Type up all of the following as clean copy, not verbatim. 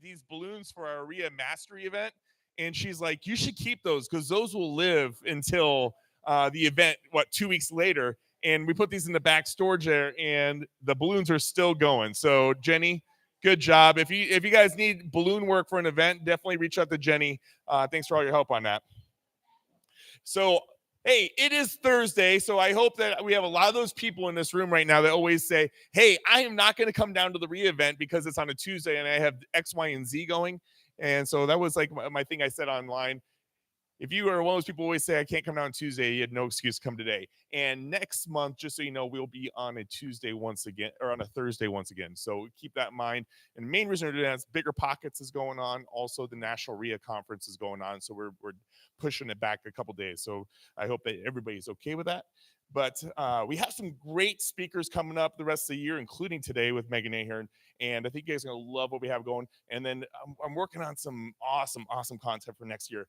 these balloons for our REIA Mastery event, and she's like, "You should keep those because those will live until the event. What 2 weeks later?" And we put these in the back storage there, and the balloons are still going. So Jenny, good job. If you guys need balloon work for an event, definitely reach out to Jenny. Thanks for all your help on that. So, hey, it is Thursday, so I hope that we have a lot of those people in this room right now that always say, "Hey, I am not going to come down to the re-event because it's on a Tuesday and I have X, Y, and Z going." And so that was like my thing I said online. If you are one of those people who always say I can't come down on Tuesday, you had no excuse to come today. And next month, just so you know, we'll be on a Tuesday once again, or on a Thursday once again. So keep that in mind. And the main reason we're doing that is Bigger Pockets is going on. Also, the National REIA Conference is going on. So we're pushing it back a couple days. So I hope that everybody's okay with that. But we have some great speakers coming up the rest of the year, including today with Megan Ahern. And I think you guys are going to love what we have going. And then I'm working on some awesome content for next year.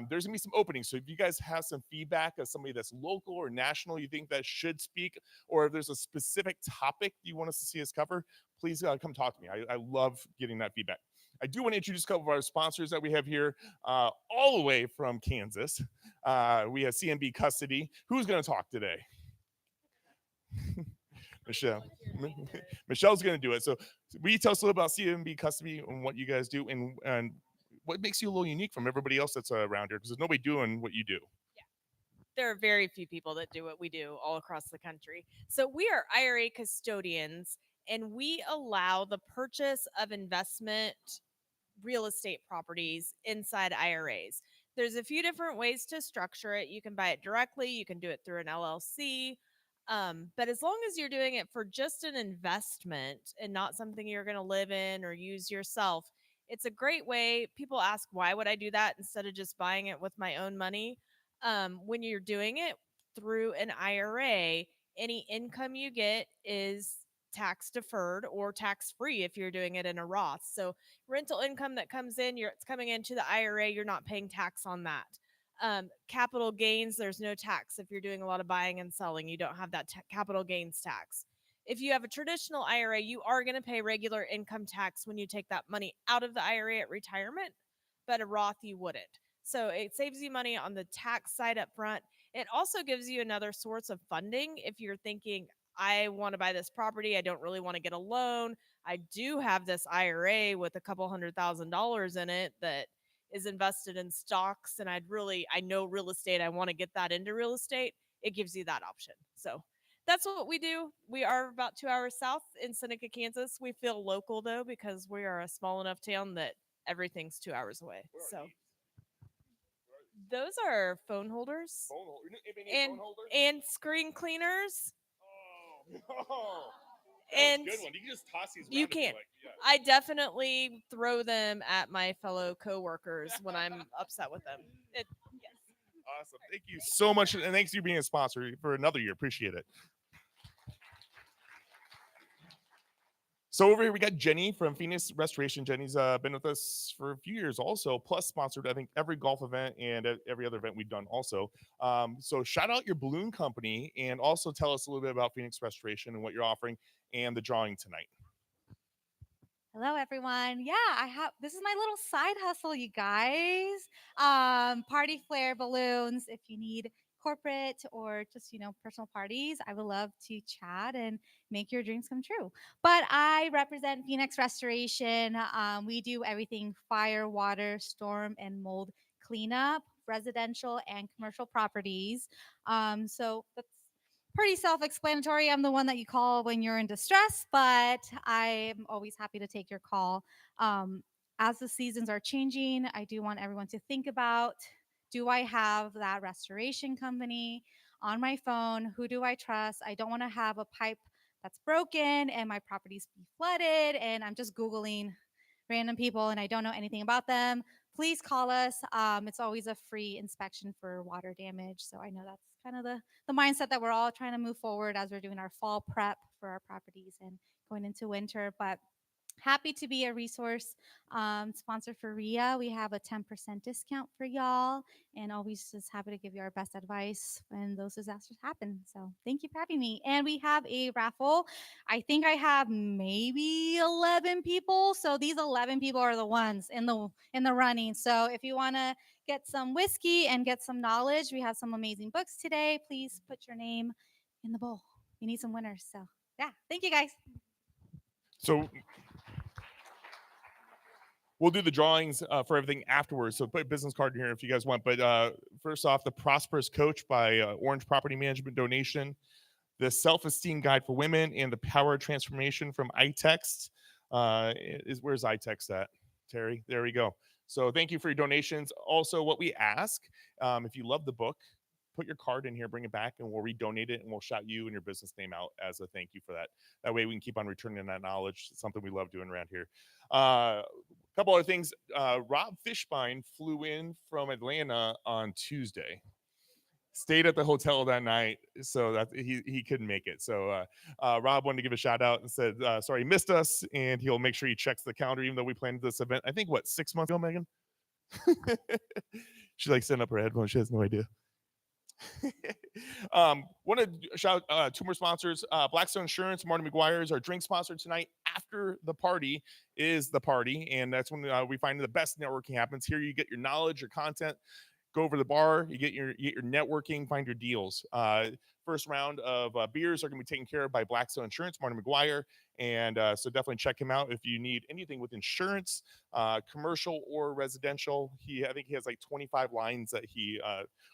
There's gonna be some openings. So if you guys have some feedback of somebody that's local or national you think that should speak, or if there's a specific topic you want us to see us cover, please come talk to me. I love getting that feedback. I do want to introduce a couple of our sponsors that we have here, all the way from Kansas. We have CMB Custody. Who's going to talk today? Michelle. Michelle's going to do it. So, will you tell us a little about CMB Custody and what you guys do, and what makes you a little unique from everybody else that's around here? Because there's nobody doing what you do. There are very few people that do what we do all across the country. So we are IRA custodians, and we allow the purchase of investment real estate properties inside IRAs. There's a few different ways to structure it. You can buy it directly, you can do it through an LLC. But as long as you're doing it for just an investment and not something you're going to live in or use yourself, it's a great way. People ask, why would I do that instead of just buying it with my own money? When you're doing it through an IRA, any income you get is tax deferred or tax free if you're doing it in a Roth. So rental income that comes in, it's coming into the IRA, you're not paying tax on that. Capital gains, there's no tax. If you're doing a lot of buying and selling, you don't have that capital gains tax. If you have a traditional IRA, you are going to pay regular income tax when you take that money out of the IRA at retirement, but a Roth you wouldn't. So it saves you money on the tax side up front. It also gives you another source of funding if you're thinking, I want to buy this property, I don't really want to get a loan. I do have this IRA with a couple $100,000 in it that is invested in stocks, and I know real estate, I want to get that into real estate. It gives you that option. So that's what we do. We are about 2 hours south in Seneca, Kansas. We feel local though because we are a small enough town that everything's 2 hours away. So those are phone holders and and screen cleaners. Oh, And good one. You can just toss these. you can't. I definitely throw them at my fellow coworkers when I'm upset with them. Yes. Awesome. Thank you so much, and thanks for being a sponsor for another year. Appreciate it. So over here we got Jenny from Phoenix Restoration. Jenny's been with us for a few years, also plus sponsored I think every golf event and every other event we've done. Also, so shout out your balloon company and also tell us a little bit about Phoenix Restoration and what you're offering and the drawing tonight. Hello, everyone. Yeah, I have. This is my little side hustle, you guys. Party flare balloons. If you need corporate or just personal parties, I would love to chat and make your dreams come true. But I represent Phoenix Restoration. We do everything: fire, water, storm, and mold cleanup, residential and commercial properties. So that's pretty self-explanatory. I'm the one that you call when you're in distress, but I'm always happy to take your call. Um, as the seasons are changing, I do want everyone to think about, do I have that restoration company on my phone? Who do I trust? I don't want to have a pipe that's broken and my properties be flooded and I'm just Googling random people and I don't know anything about them. Please call us. It's always a free inspection for water damage. So I know that's kind of the mindset that we're all trying to move forward as we're doing our fall prep for our properties and going into winter. But happy to be a resource sponsor for REIA. We have a 10% discount for y'all, and always just happy to give you our best advice when those disasters happen. So thank you for having me. And we have a raffle. I think I have maybe 11 people. So these 11 people are the ones in the running. So if you want to get some whiskey and get some knowledge, we have some amazing books today. Please put your name in the bowl. We need some winners. So yeah, thank you guys. So we'll do the drawings for everything afterwards. So put a business card in here if you guys want. But first off, the Prosperous Coach by Orange Property Management donation, the Self-Esteem Guide for Women, and the Power of Transformation from iText. Where's iText at, Terry? There we go. So thank you for your donations. Also, what we ask, if you love the book, put your card in here, bring it back, and we'll redonate it, and we'll shout you and your business name out as a thank you for that. That way we can keep on returning that knowledge. It's something we love doing around here. A couple other things. Rob Fishbein flew in from Atlanta on Tuesday. Stayed at the hotel that night, so that he couldn't make it. So Rob wanted to give a shout out and said sorry he missed us, and he'll make sure he checks the calendar, even though we planned this event, I think, 6 months ago, Megan? She like setting up her headphones. She has no idea. Want to shout two more sponsors. Blackstone Insurance, Marty McGuire is our drink sponsor tonight. After the party is the party, and that's when we find the best networking happens. Here you get your knowledge, your content. Go over to the bar, you get your networking, find your deals. First round of beers are going to be taken care of by Blackstone Insurance, Marty McGuire. And so definitely check him out if you need anything with insurance, commercial or residential. I think he has like 25 lines that he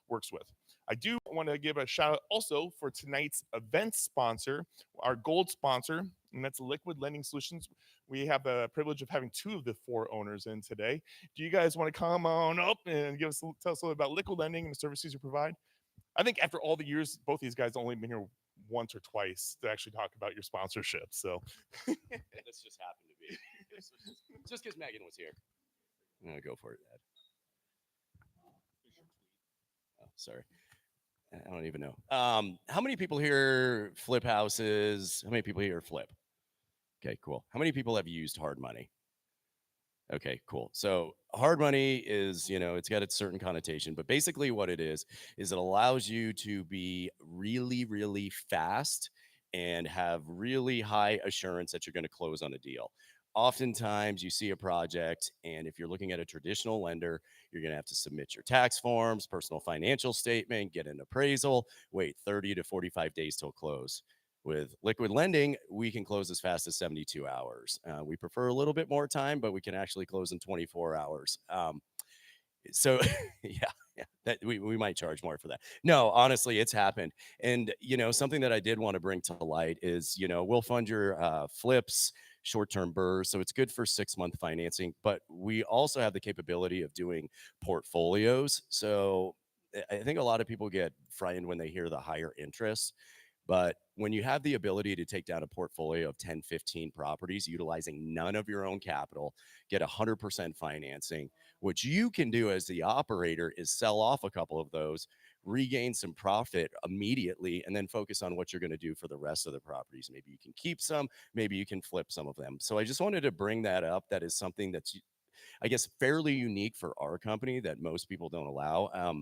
works with. I do want to give a shout out also for tonight's event sponsor, our gold sponsor, and that's Liquid Lending Solutions. We have the privilege of having two of the four owners in today. Do you guys want to come on up and tell us a little bit about Liquid Lending and the services you provide? I think after all the years, both these guys only been here once or twice to actually talk about your sponsorship. So this just happened to be just because Megan was here. I'm gonna go for it, Dad. Oh, sorry. I don't even know. How many people here flip houses? How many people here flip? Okay, cool. How many people have used hard money? Okay, cool. So hard money is, it's got its certain connotation, but basically what it is it allows you to be really, really fast and have really high assurance that you're going to close on a deal. Oftentimes you see a project, and if you're looking at a traditional lender, you're going to have to submit your tax forms, personal financial statement, get an appraisal, wait 30 to 45 days till close. With Liquid Lending, we can close as fast as 72 hours. We prefer a little bit more time, but we can actually close in 24 hours. So yeah, that we might charge more for that. No, honestly, it's happened. And, something that I did want to bring to light is, we'll fund your flips, short-term burrs. So it's good for 6-month financing, but we also have the capability of doing portfolios. So I think a lot of people get frightened when they hear the higher interest. But when you have the ability to take down a portfolio of 10, 15 properties, utilizing none of your own capital, get 100% financing, what you can do as the operator is sell off a couple of those, regain some profit immediately, and then focus on what you're going to do for the rest of the properties. Maybe you can keep some, maybe you can flip some of them. So I just wanted to bring that up. That is something that's, I guess, fairly unique for our company that most people don't allow.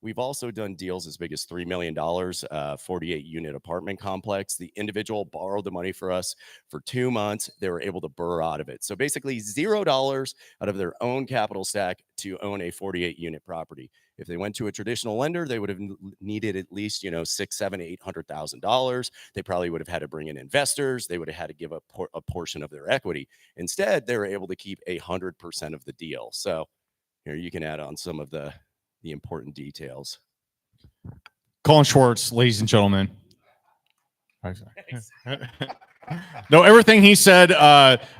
We've also done deals as big as $3 million, 48-unit apartment complex. The individual borrowed the money for us for 2 months. They were able to burr out of it. So basically $0 out of their own capital stack to own a 48-unit property. If they went to a traditional lender, they would have needed at least, $600,000, $700,000, $800,000. They probably would have had to bring in investors. They would have had to give up a portion of their equity. Instead, they were able to keep 100% of the deal. So here you can add on some of the important details. Colin Schwartz, ladies and gentlemen. No, everything he said.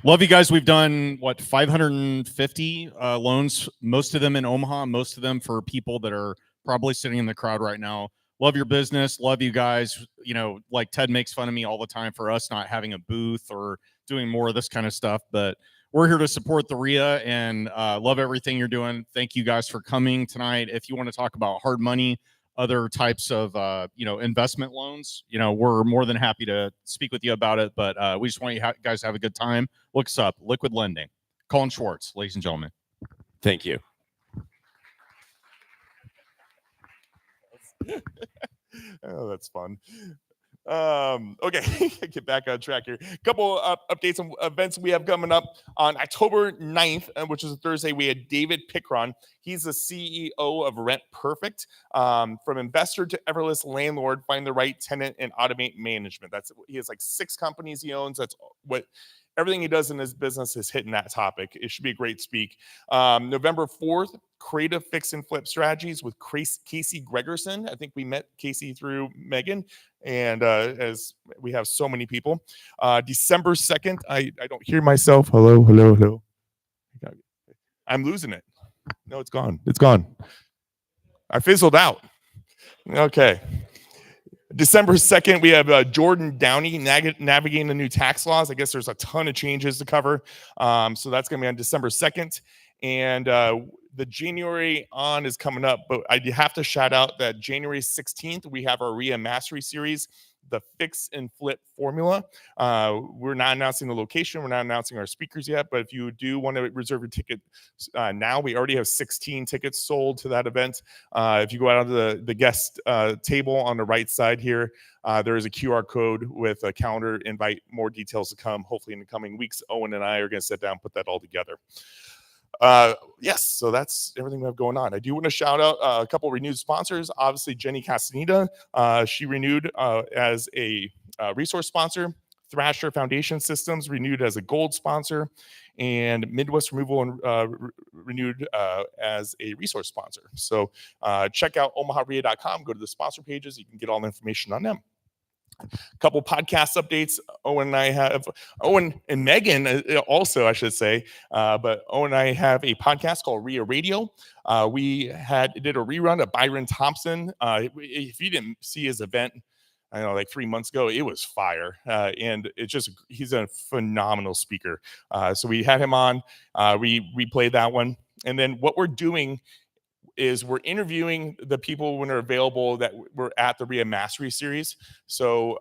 Love you guys. We've done 550 loans, most of them in Omaha, most of them for people that are probably sitting in the crowd right now. Love your business. Love you guys. Like Ted makes fun of me all the time for us not having a booth or doing more of this kind of stuff, but we're here to support the REIA and love everything you're doing. Thank you guys for coming tonight. If you want to talk about hard money, other types of investment loans, we're more than happy to speak with you about it. But we just want you guys to have a good time. Look us up, Liquid Lending. Colin Schwartz, ladies and gentlemen. Thank you. Oh, that's fun. Okay, get back on track here. A couple updates on events we have coming up on October 9th, which is a Thursday. We had David Pickron. He's the CEO of Rent Perfect. From investor to everless landlord, find the right tenant and automate management. He has like 6 companies he owns. That's what everything he does in his business is hitting that topic. It should be a great speak. November 4th, creative fix and flip strategies with Casey Gregerson. I think we met Casey through Megan, and as we have so many people. December 2nd, I don't hear myself. Hello. I'm losing it. No, it's gone. I fizzled out. Okay. December 2nd, we have Jordan Downey navigating the new tax laws. I guess there's a ton of changes to cover. So that's going to be on December 2nd. And the January on is coming up, but I have to shout out that January 16th, we have our REIA Mastery Series, the Fix and Flip Formula. We're not announcing the location. We're not announcing our speakers yet, but if you do want to reserve your ticket now, we already have 16 tickets sold to that event. If you go out to the guest table on the right side here, there is a QR code with a calendar invite. More details to come, hopefully in the coming weeks. Owen and I are going to sit down and put that all together. Yes, so that's everything we have going on. I do want to shout out a couple renewed sponsors. Obviously, Jenny Castaneda, she renewed as a resource sponsor. Thrasher Foundation Systems renewed as a gold sponsor, and Midwest Removal renewed as a resource sponsor. So check out omaharia.com, go to the sponsor pages. You can get all the information on them. A couple podcast updates. Owen and Megan also, I should say, but Owen and I have a podcast called REIA Radio. We did a rerun of Byron Thompson. If you didn't see his event, I don't know, like 3 months ago, it was fire. And he's a phenomenal speaker. So we had him on, we replayed that one. And then what we're doing is we're interviewing the people when they're available that were at the REIA Mastery Series. So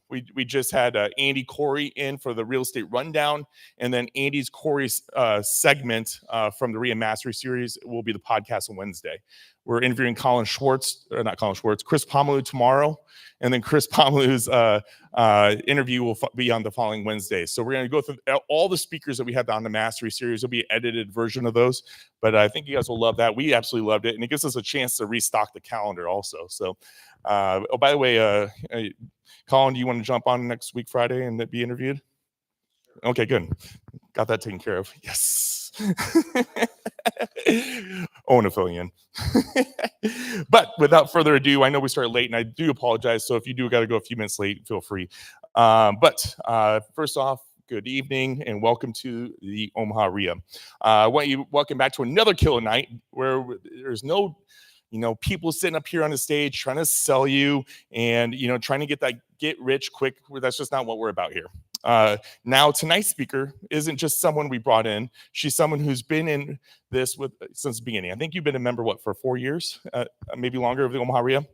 we just had Andy Corey in for the real estate rundown, and then Andy's Corey's segment from the REIA Mastery Series will be the podcast on Wednesday. We're interviewing Chris Pomalu tomorrow, and then Chris Pomalu's interview will be on the following Wednesday. So we're going to go through all the speakers that we had on the Mastery Series. There'll be an edited version of those, but I think you guys will love that. We absolutely loved it, and it gives us a chance to restock the calendar also. So, by the way, Colin, do you want to jump on next week, Friday, and be interviewed? Okay, good. Got that taken care of. Yes. Owen to fill you in. But without further ado, I know we started late, and I do apologize. So if you do got to go a few minutes late, feel free. But first off, good evening and welcome to the Omaha REIA. I want you welcome back to another killer night where there's no people sitting up here on the stage trying to sell you and trying to get rich quick. That's just not what we're about here. Now, tonight's speaker isn't just someone we brought in. She's someone who's been in this since the beginning. I think you've been a member, for 4 years, maybe longer, of the Omaha REIA.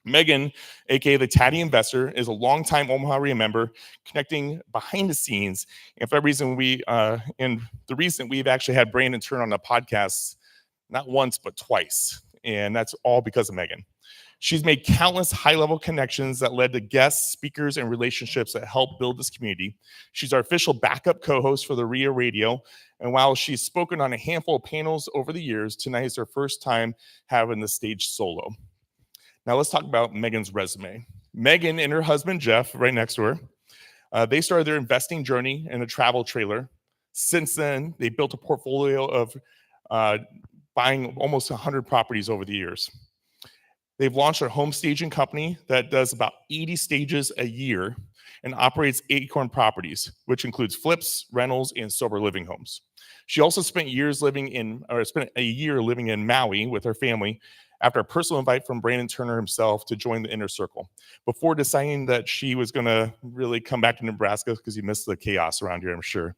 Megan, aka the Tatty Investor, is a longtime Omaha REIA member, connecting behind the scenes. And for that reason, the reason we've actually had Brandon Turn on the podcast not once but twice, and that's all because of Megan. She's made countless high-level connections that led to guests, speakers, and relationships that help build this community. She's our official backup co-host for the REIA Radio, and while she's spoken on a handful of panels over the years, tonight is her first time having the stage solo. Now let's talk about Megan's resume. Megan and her husband, Jeff, right next to her, they started their investing journey in a travel trailer. Since then, they built a portfolio of buying almost 100 properties over the years. They've launched a home staging company that does about 80 stages a year and operates Acorn Properties, which includes flips, rentals, and sober living homes. She also spent a year living in Maui with her family after a personal invite from Brandon Turner himself to join the inner circle, before deciding that she was going to really come back to Nebraska because he missed the chaos around here, I'm sure.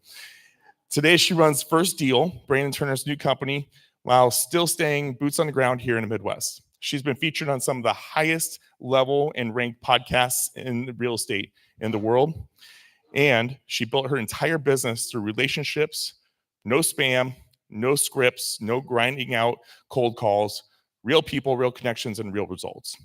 Today, she runs First Deal, Brandon Turner's new company, while still staying boots on the ground here in the Midwest. She's been featured on some of the highest level and ranked podcasts in real estate in the world. And she built her entire business through relationships, no spam, no scripts, no grinding out cold calls, real people, real connections, and real results.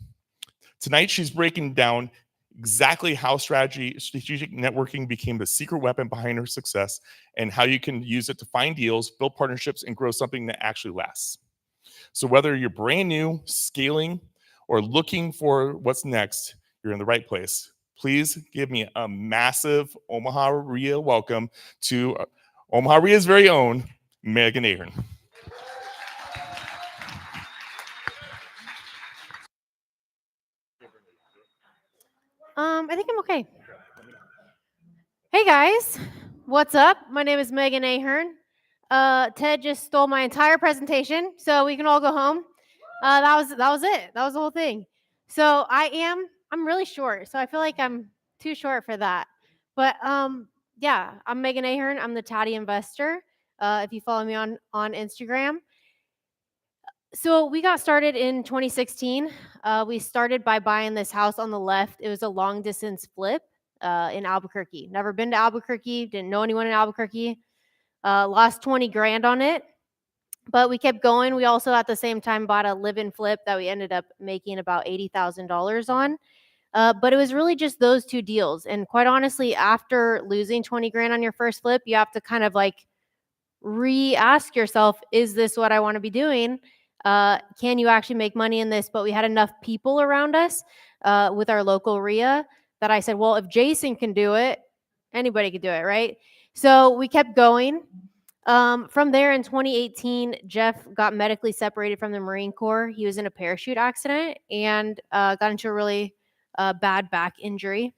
Tonight, she's breaking down exactly how strategic networking became the secret weapon behind her success and how you can use it to find deals, build partnerships, and grow something that actually lasts. So whether you're brand new, scaling, or looking for what's next, you're in the right place. Please give me a massive Omaha REIA welcome to Omaha REIA's very own Megan Ahern. I think I'm okay. Hey guys, what's up? My name is Megan Ahern. Ted just stole my entire presentation, so we can all go home. That was it. That was the whole thing. So I'm really short, so I feel like I'm too short for that. But yeah, I'm Megan Ahern. I'm the Tatty Investor. If you follow me on Instagram. So we got started in 2016. We started by buying this house on the left. It was a long distance flip in Albuquerque. Never been to Albuquerque. Didn't know anyone in Albuquerque. Lost 20 grand on it, but we kept going. We also at the same time bought a live-in flip that we ended up making about $80,000 on. But it was really just those two deals. And quite honestly, after losing 20 grand on your first flip, you have to kind of like re-ask yourself, is this what I want to be doing? Can you actually make money in this? But we had enough people around us with our local REIA that I said, well, if Jason can do it, anybody could do it, right? So we kept going. From there in 2018, Jeff got medically separated from the Marine Corps. He was in a parachute accident and got into a really bad back injury.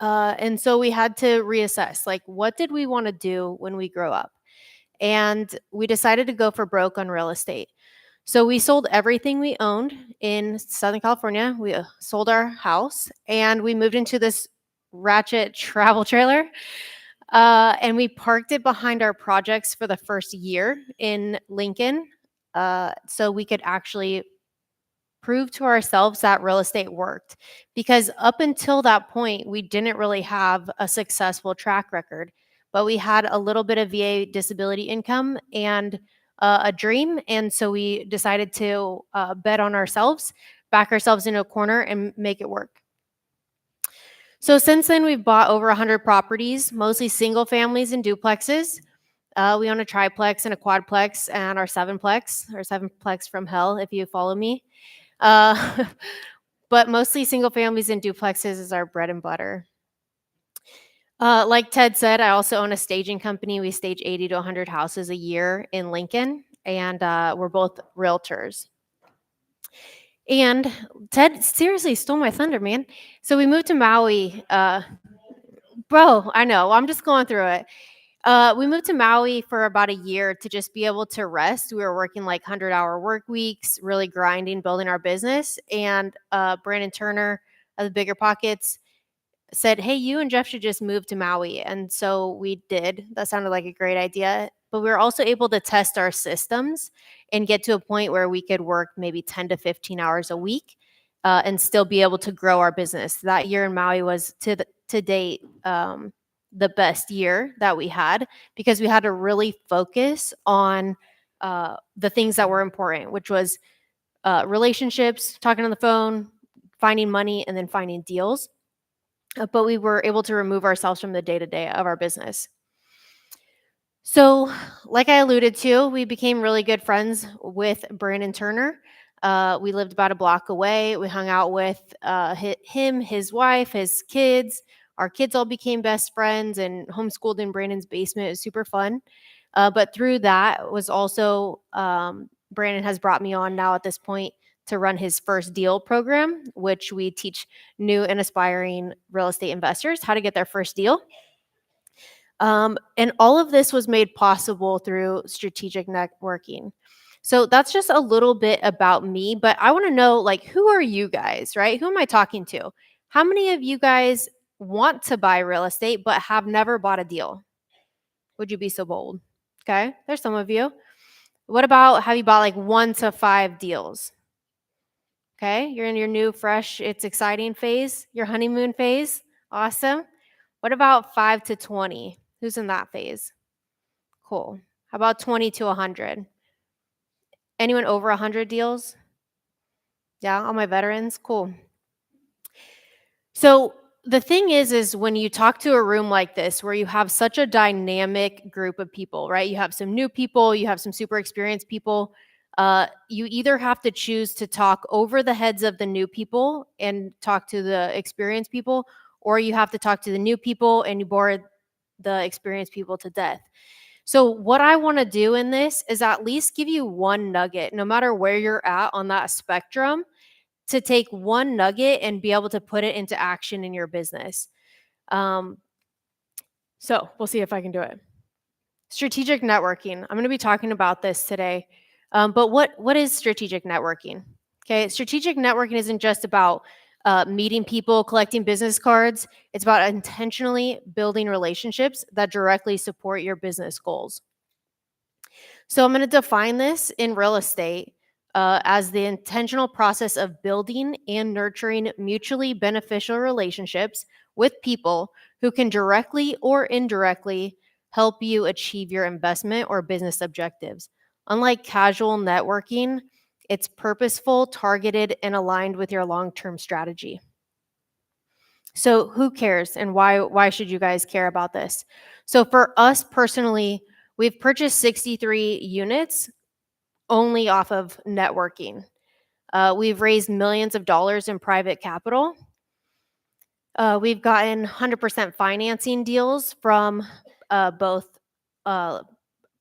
And so we had to reassess, like, what did we want to do when we grow up? And we decided to go for broke on real estate. So we sold everything we owned in Southern California. We sold our house and we moved into this ratchet travel trailer. And we parked it behind our projects for the first year in Lincoln. So we could actually prove to ourselves that real estate worked. Because up until that point, we didn't really have a successful track record, but we had a little bit of VA disability income and a dream. And so we decided to bet on ourselves, back ourselves into a corner and make it work. So since then, we've bought over 100 properties, mostly single families and duplexes. We own a triplex and a quadplex and our sevenplex from hell, if you follow me. But mostly single families and duplexes is our bread and butter. Like Ted said, I also own a staging company. We stage 80 to 100 houses a year in Lincoln, and we're both realtors. And Ted seriously stole my thunder, man. So we moved to Maui. Bro, I know. I'm just going through it. We moved to Maui for about a year to just be able to rest. We were working like 100-hour work weeks, really grinding, building our business. And Brandon Turner of the Bigger Pockets said, hey, you and Jeff should just move to Maui. And so we did. That sounded like a great idea. But we were also able to test our systems and get to a point where we could work maybe 10 to 15 hours a week and still be able to grow our business. That year in Maui was to date the best year that we had, because we had to really focus on the things that were important, which was relationships, talking on the phone, finding money, and then finding deals. But we were able to remove ourselves from the day-to-day of our business. So like I alluded to, we became really good friends with Brandon Turner. We lived about a block away. We hung out with him, his wife, his kids. Our kids all became best friends and homeschooled in Brandon's basement. It was super fun. But through that was also, Brandon has brought me on now at this point to run his first deal program, which we teach new and aspiring real estate investors how to get their first deal. And all of this was made possible through strategic networking. So that's just a little bit about me, but I want to know, like, who are you guys, right? Who am I talking to? How many of you guys want to buy real estate but have never bought a deal? Would you be so bold? Okay, there's some of you. What about, have you bought like 1 to 5 deals? Okay, you're in your new, fresh, it's exciting phase, your honeymoon phase. Awesome. What about 5 to 20? Who's in that phase? Cool. How about 20 to 100? Anyone over 100 deals? Yeah, all my veterans? Cool. So the thing is when you talk to a room like this where you have such a dynamic group of people, right? You have some new people, you have some super experienced people. You either have to choose to talk over the heads of the new people and talk to the experienced people, or you have to talk to the new people and you bore the experienced people to death. So what I want to do in this is at least give you one nugget, no matter where you're at on that spectrum, to take one nugget and be able to put it into action in your business. So we'll see if I can do it. Strategic networking. I'm going to be talking about this today. But what is strategic networking? Okay, strategic networking isn't just about meeting people, collecting business cards. It's about intentionally building relationships that directly support your business goals. So I'm going to define this in real estate as the intentional process of building and nurturing mutually beneficial relationships with people who can directly or indirectly help you achieve your investment or business objectives. Unlike casual networking, it's purposeful, targeted, and aligned with your long-term strategy. So who cares and why should you guys care about this? So for us personally, we've purchased 63 units only off of networking. We've raised millions of dollars in private capital. We've gotten 100% financing deals from both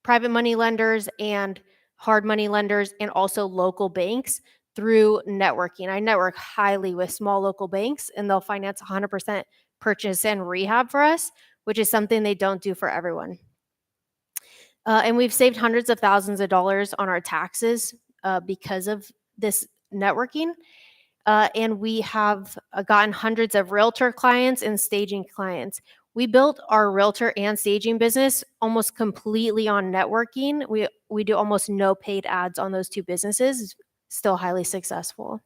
private money lenders and hard money lenders and also local banks through networking. I network highly with small local banks and they'll finance 100% purchase and rehab for us, which is something they don't do for everyone. And we've saved hundreds of thousands of dollars on our taxes because of this networking. And we have gotten hundreds of realtor clients and staging clients. We built our realtor and staging business almost completely on networking. We do almost no paid ads on those two businesses, still highly successful.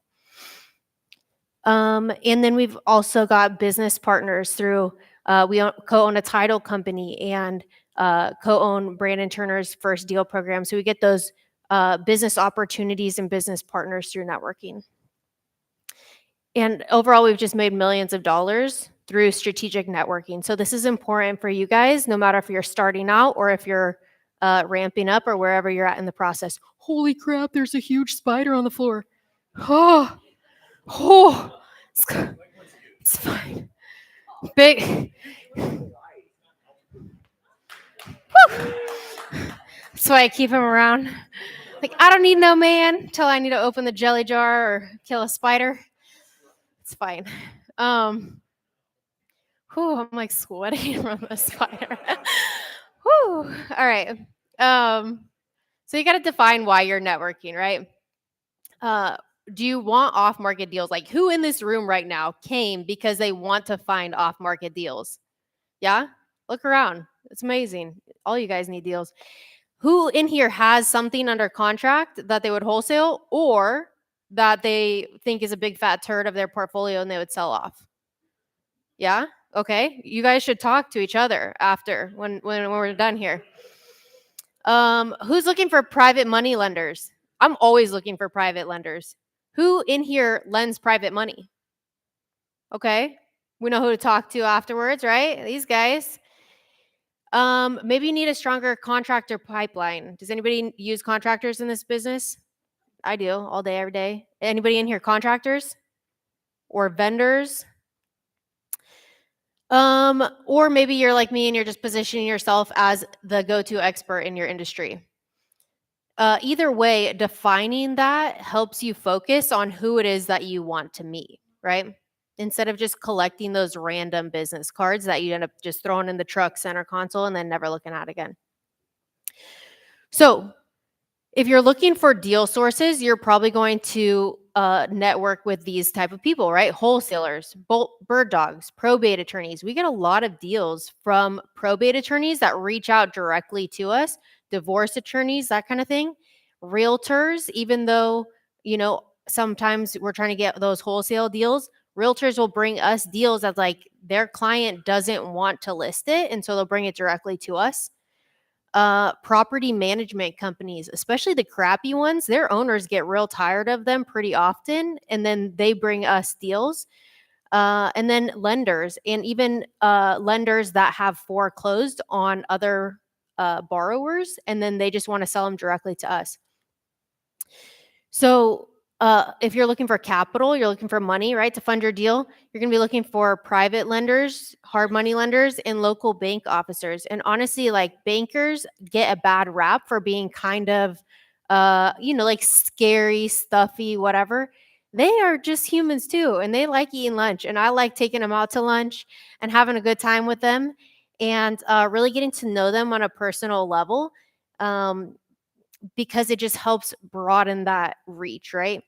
And then we've also got business partners through, we co-own a title company and co-own Brandon Turner's First Deal program. So we get those business opportunities and business partners through networking. And overall, we've just made millions of dollars through strategic networking. So this is important for you guys, no matter if you're starting out or if you're ramping up or wherever you're at in the process. Holy crap, there's a huge spider on the floor. Oh, it's fine. Big. Whew. That's why I keep him around. Like, I don't need no man till I need to open the jelly jar or kill a spider. It's fine. I'm like sweating from the spider. All right. So you got to define why you're networking, right? Do you want off-market deals? Like, who in this room right now came because they want to find off-market deals? Yeah? Look around. It's amazing. All you guys need deals. Who in here has something under contract that they would wholesale or that they think is a big fat turd of their portfolio and they would sell off? Yeah? Okay. You guys should talk to each other after when we're done here. Who's looking for private money lenders? I'm always looking for private lenders. Who in here lends private money? Okay. We know who to talk to afterwards, right? These guys. Maybe you need a stronger contractor pipeline. Does anybody use contractors in this business? I do all day, every day. Anybody in here contractors or vendors? Or maybe you're like me and you're just positioning yourself as the go-to expert in your industry. Either way, defining that helps you focus on who it is that you want to meet, right? Instead of just collecting those random business cards that you end up just throwing in the truck center console and then never looking at again. So if you're looking for deal sources, you're probably going to network with these type of people, right? Wholesalers, bird dogs, probate attorneys. We get a lot of deals from probate attorneys that reach out directly to us, divorce attorneys, that kind of thing. Realtors, even though, sometimes we're trying to get those wholesale deals. Realtors will bring us deals that like their client doesn't want to list it, and so they'll bring it directly to us. Property management companies, especially the crappy ones, their owners get real tired of them pretty often, and then they bring us deals. And then lenders, and even lenders that have foreclosed on other borrowers, and then they just want to sell them directly to us. So if you're looking for capital, you're looking for money, right, to fund your deal, you're going to be looking for private lenders, hard money lenders, and local bank officers. And honestly, like bankers get a bad rap for being kind of, like scary, stuffy, whatever. They are just humans too, and they like eating lunch. And I like taking them out to lunch and having a good time with them, and really getting to know them on a personal level. Because it just helps broaden that reach, right?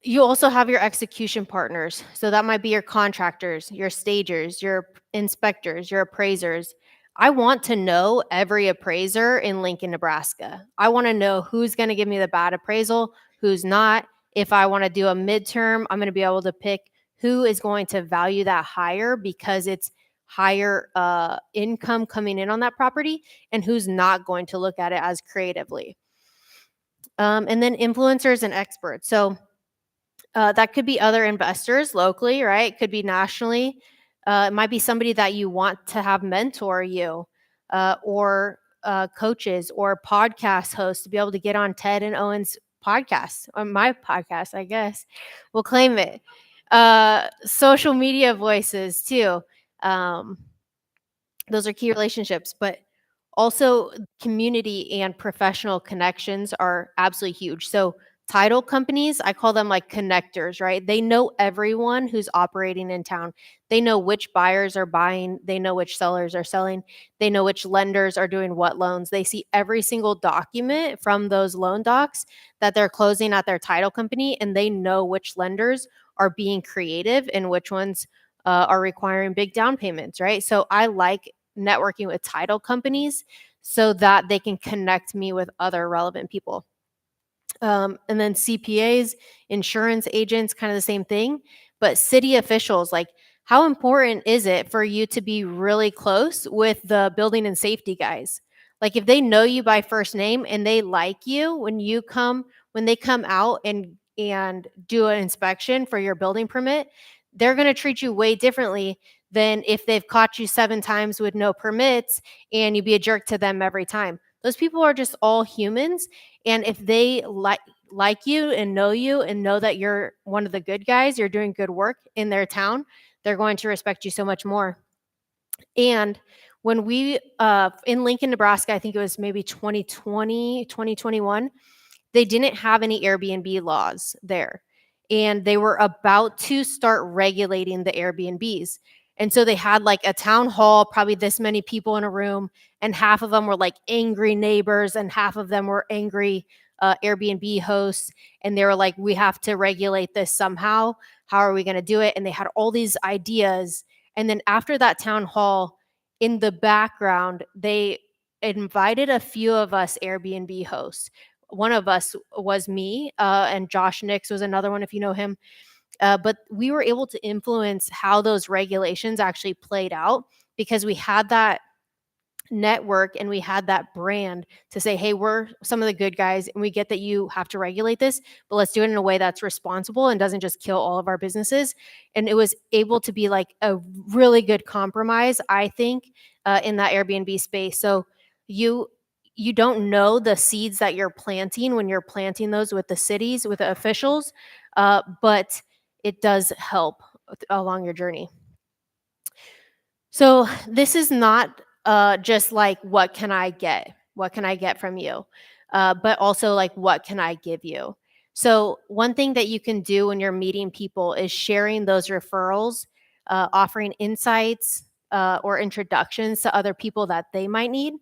You also have your execution partners. So that might be your contractors, your stagers, your inspectors, your appraisers. I want to know every appraiser in Lincoln, Nebraska. I want to know who's going to give me the bad appraisal, who's not. If I want to do a midterm, I'm going to be able to pick who is going to value that higher because it's higher income coming in on that property, and who's not going to look at it as creatively. And then influencers and experts. So that could be other investors locally, right? It could be nationally. It might be somebody that you want to have mentor you, or coaches or podcast hosts to be able to get on Ted and Owen's podcast, or my podcast, I guess. We'll claim it. Social media voices too. Those are key relationships, but also community and professional connections are absolutely huge. So title companies, I call them like connectors, right? They know everyone who's operating in town. They know which buyers are buying. They know which sellers are selling. They know which lenders are doing what loans. They see every single document from those loan docs that they're closing at their title company, and they know which lenders are being creative and which ones are requiring big down payments, right? So I like networking with title companies so that they can connect me with other relevant people. And then CPAs, insurance agents, kind of the same thing. But city officials, like, how important is it for you to be really close with the building and safety guys? Like, if they know you by first name and they like you when they come out and do an inspection for your building permit, they're going to treat you way differently than if they've caught you 7 times with no permits and you be a jerk to them every time. Those people are just all humans. And if they like you and know that you're one of the good guys, you're doing good work in their town, they're going to respect you so much more. And when we, in Lincoln, Nebraska, I think it was maybe 2020, 2021, they didn't have any Airbnb laws there. And they were about to start regulating the Airbnbs. And so they had like a town hall, probably this many people in a room, and half of them were like angry neighbors, and half of them were angry Airbnb hosts. And they were like, we have to regulate this somehow. How are we going to do it? And they had all these ideas. And then after that town hall, in the background, they invited a few of us Airbnb hosts. One of us was me, and Josh Nix was another one, if you know him. But we were able to influence how those regulations actually played out because we had that network and we had that brand to say, hey, we're some of the good guys and we get that you have to regulate this, but let's do it in a way that's responsible and doesn't just kill all of our businesses. And it was able to be like a really good compromise, I think, in that Airbnb space. So you don't know the seeds that you're planting when you're planting those with the cities, with the officials, but it does help along your journey. So this is not just like, what can I get? What can I get from you? But also like, what can I give you? So one thing that you can do when you're meeting people is sharing those referrals, offering insights or introductions to other people that they might need,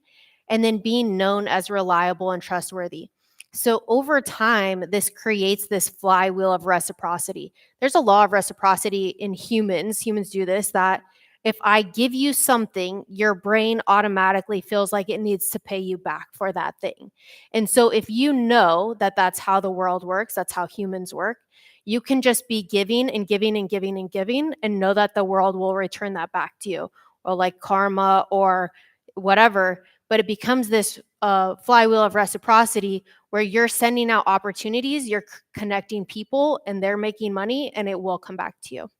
and then being known as reliable and trustworthy. So over time, this creates this flywheel of reciprocity. There's a law of reciprocity in humans. Humans do this, that if I give you something, your brain automatically feels like it needs to pay you back for that thing. And so if you know that that's how the world works, that's how humans work, you can just be giving and giving and giving and giving and know that the world will return that back to you, or like karma or whatever. But it becomes this flywheel of reciprocity where you're sending out opportunities, you're connecting people, and they're making money, and it will come back to you.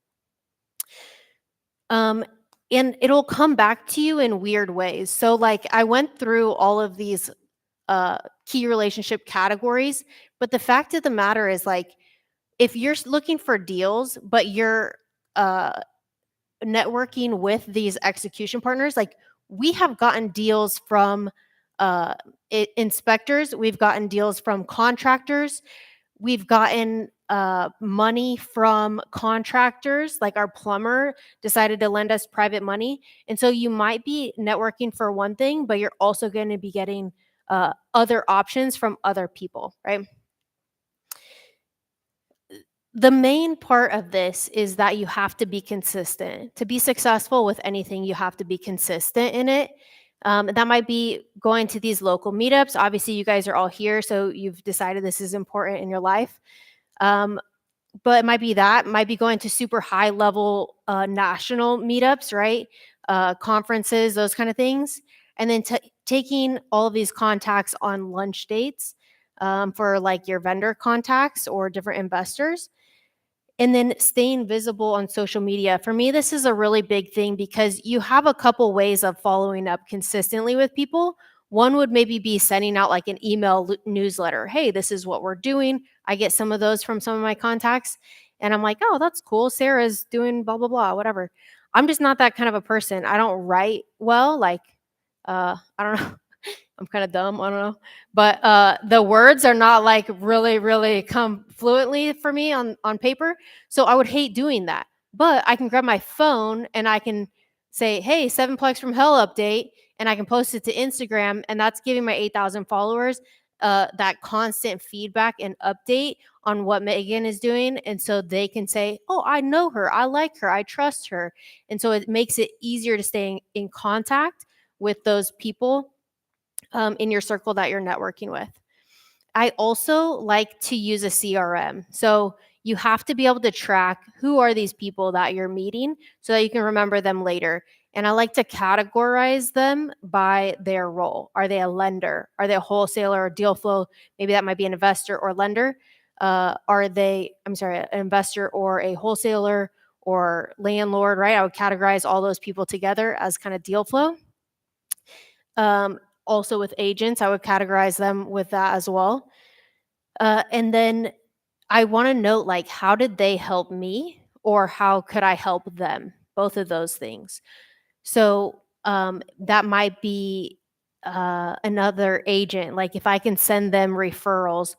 And it'll come back to you in weird ways. So, like, I went through all of these key relationship categories, but the fact of the matter is, like, if you're looking for deals, but you're networking with these execution partners, like, we have gotten deals from inspectors, we've gotten deals from contractors, we've gotten money from contractors, like our plumber decided to lend us private money. And so you might be networking for one thing, but you're also going to be getting other options from other people, right? The main part of this is that you have to be consistent. To be successful with anything, you have to be consistent in it. That might be going to these local meetups. Obviously, you guys are all here, so you've decided this is important in your life. But it might be that, might be going to super high level national meetups, right? Conferences, those kind of things. And then taking all of these contacts on lunch dates for like your vendor contacts or different investors. And then staying visible on social media. For me, this is a really big thing because you have a couple ways of following up consistently with people. One would maybe be sending out like an email newsletter. Hey, this is what we're doing. I get some of those from some of my contacts. And I'm like, oh, that's cool. Sarah's doing blah, blah, blah, whatever. I'm just not that kind of a person. I don't write well. Like, I don't know. I'm kind of dumb. I don't know. But the words are not like really come fluently for me on paper. So I would hate doing that. But I can grab my phone and I can say, hey, 7plex from hell update. And I can post it to Instagram. And that's giving my 8,000 followers that constant feedback and update on what Megan is doing. And so they can say, oh, I know her. I like her. I trust her. And so it makes it easier to stay in contact with those people in your circle that you're networking with. I also like to use a CRM. So you have to be able to track who are these people that you're meeting so that you can remember them later. And I like to categorize them by their role. Are they a lender? Are they a wholesaler or deal flow? Maybe that might be an investor or lender. Are they, an investor or a wholesaler or landlord, right? I would categorize all those people together as kind of deal flow. Also with agents, I would categorize them with that as well. And then I want to note, like, how did they help me or how could I help them? Both of those things. So that might be another agent. Like if I can send them referrals,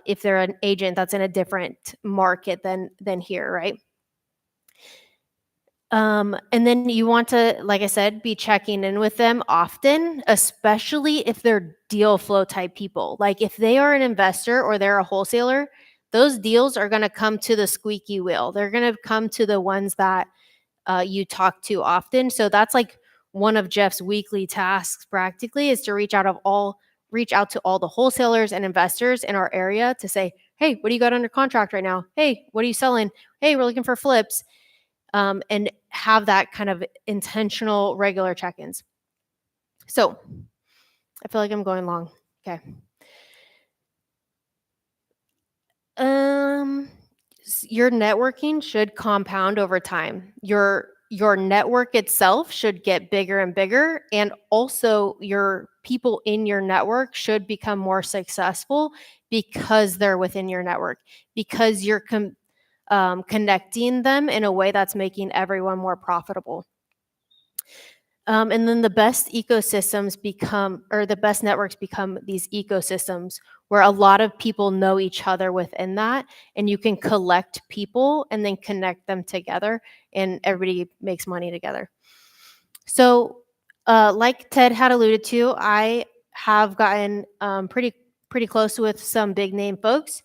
if they're an agent that's in a different market than here, right? And then you want to, like I said, be checking in with them often, especially if they're deal flow type people. Like if they are an investor or they're a wholesaler, those deals are going to come to the squeaky wheel. They're going to come to the ones that you talk to often. So that's like one of Jeff's weekly tasks practically is to reach out to all the wholesalers and investors in our area to say, hey, what do you got under contract right now? Hey, what are you selling? Hey, we're looking for flips. And have that kind of intentional, regular check-ins. So I feel like I'm going long. Okay. Your networking should compound over time. Your network itself should get bigger and bigger, and also your people in your network should become more successful because they're within your network, because you're connecting them in a way that's making everyone more profitable. And then the best ecosystems the best networks become these ecosystems where a lot of people know each other within that, and you can collect people and then connect them together, and everybody makes money together. So, like Ted had alluded to, I have gotten pretty close with some big name folks.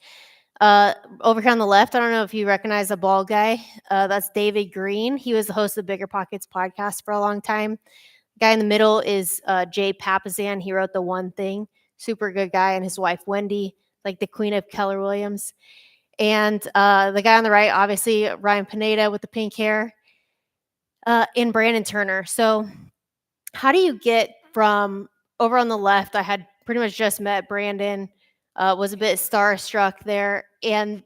Over here on the left, I don't know if you recognize the bald guy. That's David Green. He was the host of the Bigger Pockets podcast for a long time. The guy in the middle is Jay Papasan. He wrote The One Thing. Super good guy, and his wife Wendy, like the queen of Keller Williams. And the guy on the right, obviously Ryan Pineda with the pink hair, and Brandon Turner. So how do you get from over on the left? I had pretty much just met Brandon, was a bit starstruck there. And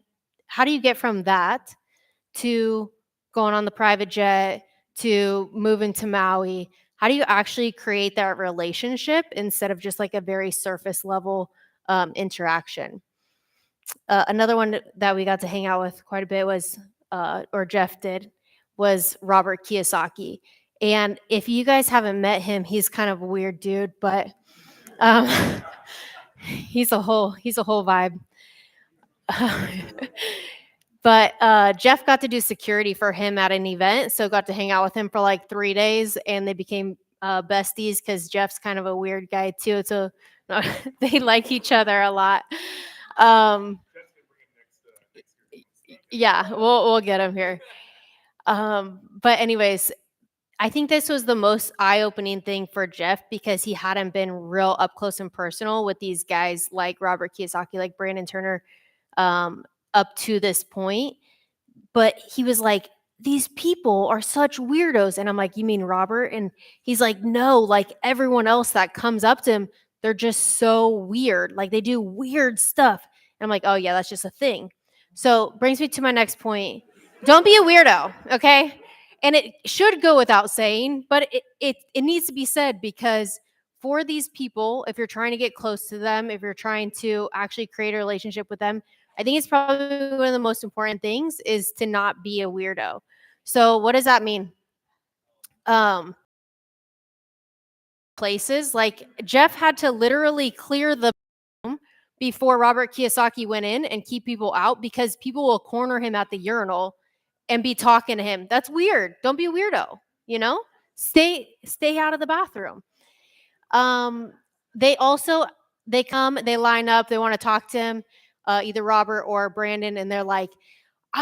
how do you get from that to going on the private jet to moving to Maui? How do you actually create that relationship instead of just like a very surface level interaction? Another one that we got to hang out with quite a bit was, or Jeff did, was Robert Kiyosaki. And if you guys haven't met him, he's kind of a weird dude, but um, he's a whole vibe. But Jeff got to do security for him at an event, so got to hang out with him for like 3 days, and they became besties because Jeff's kind of a weird guy too. So they like each other a lot. Yeah, we'll get him here. But anyways, I think this was the most eye-opening thing for Jeff because he hadn't been real up close and personal with these guys like Robert Kiyosaki, like Brandon Turner, up to this point. But he was like, these people are such weirdos. And I'm like, you mean Robert? And he's like, no, like everyone else that comes up to him, they're just so weird. Like they do weird stuff. And I'm like, oh yeah, that's just a thing. So brings me to my next point. Don't be a weirdo, okay? And it should go without saying, but it needs to be said because for these people, if you're trying to get close to them, if you're trying to actually create a relationship with them, I think it's probably one of the most important things is to not be a weirdo. So what does that mean? Places like Jeff had to literally clear the room before Robert Kiyosaki went in and keep people out because people will corner him at the urinal and be talking to him. That's weird. Don't be a weirdo, you know? Stay out of the bathroom. They come, they line up, they want to talk to him, either Robert or Brandon, and they're like,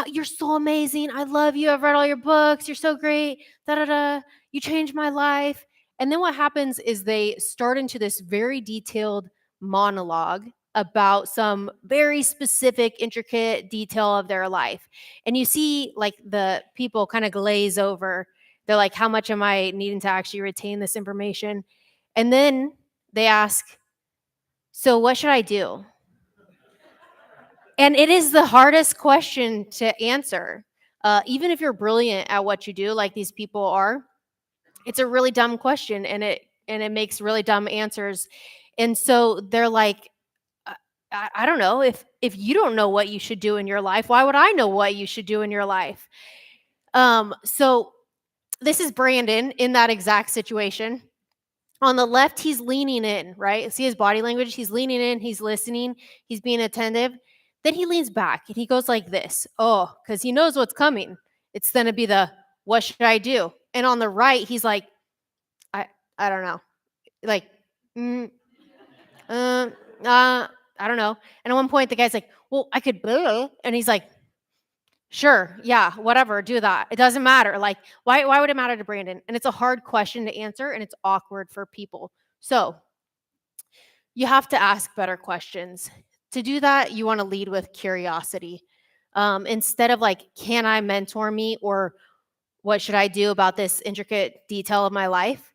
you're so amazing. I love you. I've read all your books. You're so great. Da da da. You changed my life. And then what happens is they start into this very detailed monologue about some very specific, intricate detail of their life. And you see like the people kind of glaze over. They're like, how much am I needing to actually retain this information? And then they ask, so what should I do? And it is the hardest question to answer. Even if you're brilliant at what you do, like these people are, it's a really dumb question, and it makes really dumb answers. And so they're like, I don't know, if you don't know what you should do in your life, why would I know what you should do in your life? So this is Brandon in that exact situation. On the left, he's leaning in, right? See his body language? He's leaning in, he's listening, he's being attentive. Then he leans back and he goes like this. Oh, because he knows what's coming. It's going to be the, what should I do? And on the right, he's like, I don't know. Like, I don't know. And at one point, the guy's like, well, I could, and he's like, sure, yeah, whatever, do that. It doesn't matter. Like, why would it matter to Brandon? And it's a hard question to answer, and it's awkward for people. So you have to ask better questions. To do that, you want to lead with curiosity. Instead of like, can I mentor me, or what should I do about this intricate detail of my life?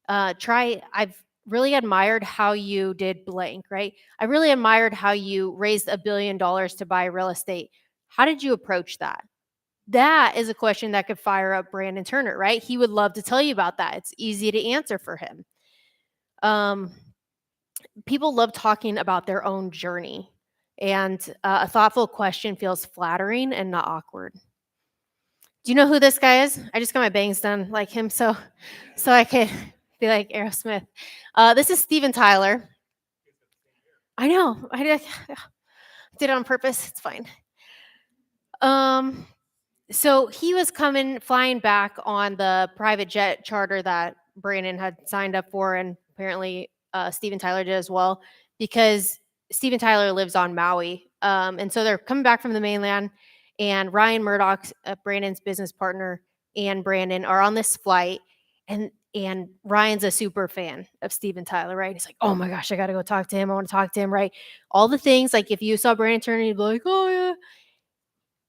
I've really admired how you did blank, right? I really admired how you raised $1 billion to buy real estate. How did you approach that? That is a question that could fire up Brandon Turner, right? He would love to tell you about that. It's easy to answer for him. People love talking about their own journey, and a thoughtful question feels flattering and not awkward. Do you know who this guy is? I just got my bangs done like him, so I could be like Aerosmith. This is Steven Tyler. I know. I did it on purpose. It's fine. So he was flying back on the private jet charter that Brandon had signed up for, and apparently Steven Tyler did as well, because Steven Tyler lives on Maui, And so they're coming back from the mainland, and Ryan Murdoch, Brandon's business partner, and Brandon are on this flight, and Ryan's a super fan of Steven Tyler, right? He's like, oh my gosh, I got to go talk to him. I want to talk to him, right? All the things, like if you saw Brandon turn, you'd be like, oh yeah.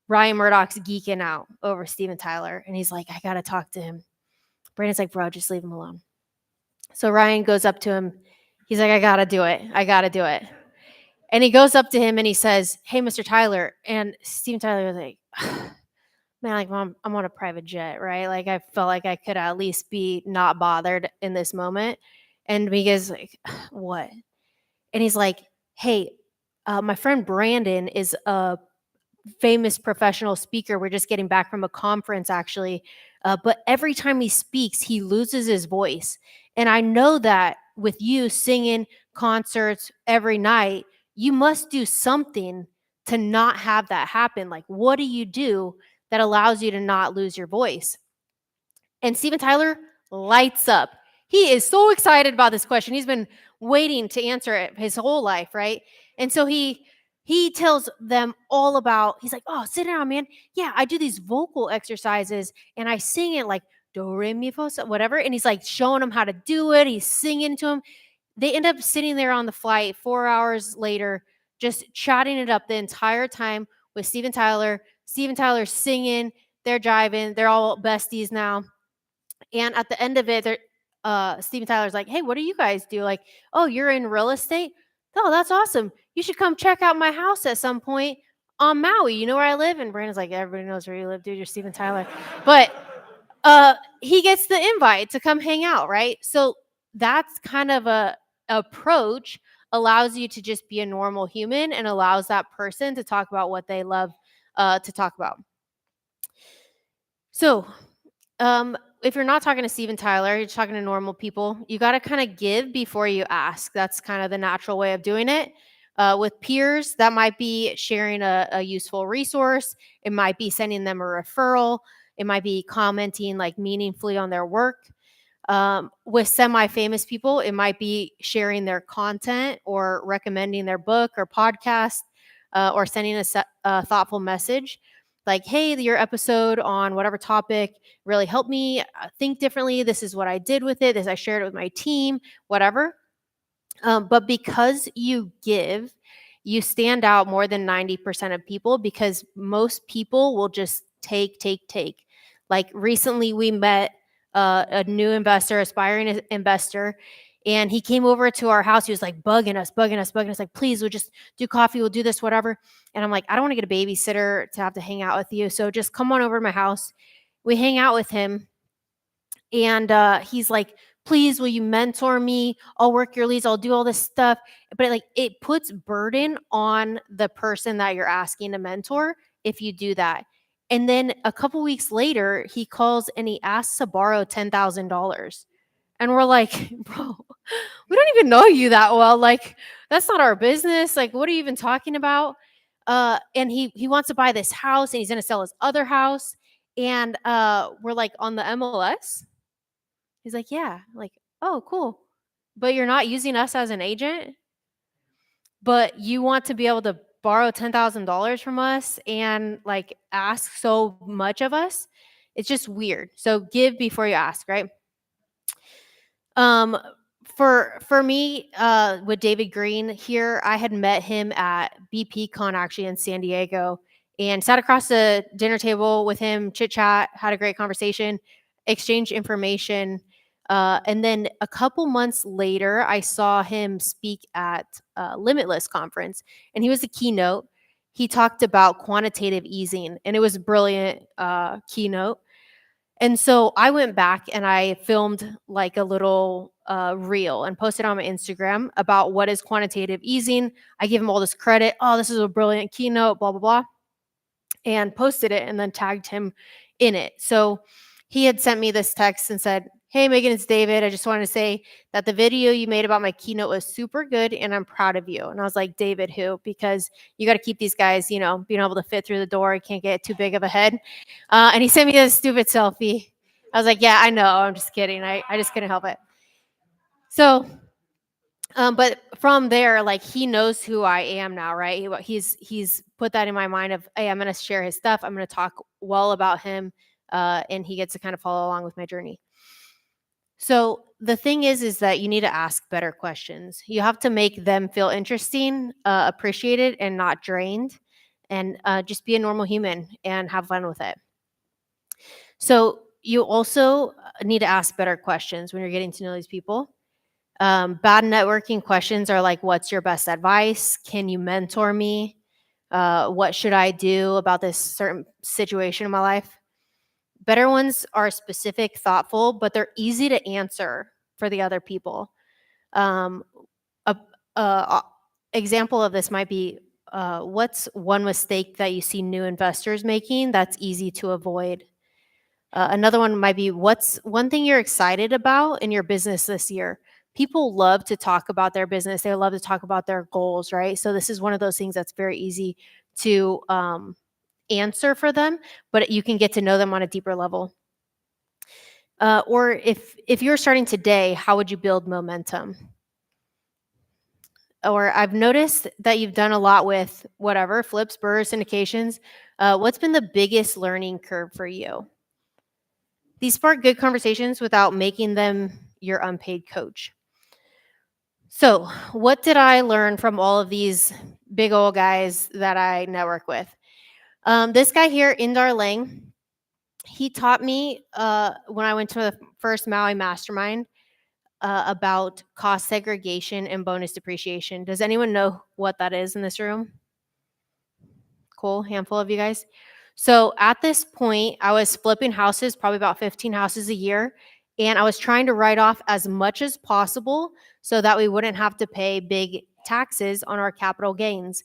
Ryan Murdoch's geeking out over Steven Tyler, and he's like, I got to talk to him. Brandon's like, bro, just leave him alone. So Ryan goes up to him. He's like, I got to do it. I got to do it. And he goes up to him and he says, hey, Mr. Tyler. And Steven Tyler was like, man, like, Mom, I'm on a private jet, right? Like, I felt like I could at least be not bothered in this moment. And he goes like, what? And he's like, hey, my friend Brandon is a famous professional speaker. We're just getting back from a conference, actually. But every time he speaks, he loses his voice. And I know that with you singing concerts every night, you must do something to not have that happen. Like, what do you do that allows you to not lose your voice? And Steven Tyler lights up. He is so excited about this question. He's been waiting to answer it his whole life, right? And so he tells them all about, he's like, oh, sit down, man. Yeah, I do these vocal exercises and I sing it like do, re, mi, fa, so, whatever. And he's like showing them how to do it. He's singing to them. They end up sitting there on the flight 4 hours later, just chatting it up the entire time with Steven Tyler. Steven Tyler's singing, they're jiving, they're all besties now. And at the end of it, Steven Tyler's like, hey, what do you guys do? Like, oh, you're in real estate? Oh, that's awesome. You should come check out my house at some point on Maui. You know where I live? And Brandon's like, everybody knows where you live, dude. You're Steven Tyler. But he gets the invite to come hang out, right? So that's kind of a approach allows you to just be a normal human and allows that person to talk about what they love to talk about. So if you're not talking to Steven Tyler, you're talking to normal people, you got to kind of give before you ask. That's kind of the natural way of doing it. With peers, that might be sharing a useful resource. It might be sending them a referral. It might be commenting like meaningfully on their work. With semi-famous people, it might be sharing their content or recommending their book or podcast or sending a thoughtful message. Like, hey, your episode on whatever topic really helped me think differently. This is what I did with it. This I shared it with my team, whatever. But because you give, you stand out more than 90% of people because most people will just take. Like recently we met a new investor, aspiring investor, and he came over to our house. He was like bugging us, like, please, we'll just do coffee. We'll do this, whatever. And I'm like, I don't want to get a babysitter to have to hang out with you. So just come on over to my house. We hang out with him. And he's like, please, will you mentor me? I'll work your leads. I'll do all this stuff. But it puts burden on the person that you're asking to mentor if you do that. And then a couple weeks later, he calls and he asks to borrow $10,000. And we're like, bro, we don't even know you that well. Like, that's not our business. Like, what are you even talking about? And he wants to buy this house and he's going to sell his other house. And we're like, on the MLS? He's like, yeah. Like, oh, cool. But you're not using us as an agent? But you want to be able to borrow $10,000 from us and like ask so much of us? It's just weird. So give before you ask, right? For me, with David Green here, I had met him at BPCon actually in San Diego and sat across the dinner table with him, chit chat, had a great conversation, exchanged information. And then a couple months later, I saw him speak at Limitless conference, and he was the keynote. He talked about quantitative easing, and it was a brilliant keynote. And so I went back and I filmed like a little reel and posted on my Instagram about what is quantitative easing. I gave him all this credit. Oh, this is a brilliant keynote, blah, blah, blah. And posted it and then tagged him in it. So he had sent me this text and said, hey, Megan, it's David. I just wanted to say that the video you made about my keynote was super good and I'm proud of you. And I was like, David, who? Because you got to keep these guys, being able to fit through the door. You can't get too big of a head. And he sent me this stupid selfie. I was like, yeah, I know. I'm just kidding. I just couldn't help it. So But from there, like he knows who I am now, right? He's put that in my mind of, hey, I'm going to share his stuff. I'm going to talk well about him, and he gets to kind of follow along with my journey. So the thing is that you need to ask better questions. You have to make them feel interesting, appreciated, and not drained, and just be a normal human and have fun with it. So you also need to ask better questions when you're getting to know these people. Bad networking questions are like, what's your best advice? Can you mentor me? What should I do about this certain situation in my life? Better ones are specific, thoughtful, but they're easy to answer for the other people. Um, a example of this might be, what's one mistake that you see new investors making that's easy to avoid? Another one might be, what's one thing you're excited about in your business this year? People love to talk about their business. They love to talk about their goals, right? So this is one of those things that's very easy to answer for them, but you can get to know them on a deeper level. Or if you're starting today, how would you build momentum? Or I've noticed that you've done a lot with whatever, flips, burrs, syndications. What's been the biggest learning curve for you? These spark good conversations without making them your unpaid coach. So, what did I learn from all of these big old guys that I network with? This guy here, Indar Lang, he taught me when I went to the first Maui Mastermind about cost segregation and bonus depreciation. Does anyone know what that is in this room? Cool, handful of you guys. So at this point, I was flipping houses, probably about 15 houses a year, and I was trying to write off as much as possible so that we wouldn't have to pay big taxes on our capital gains.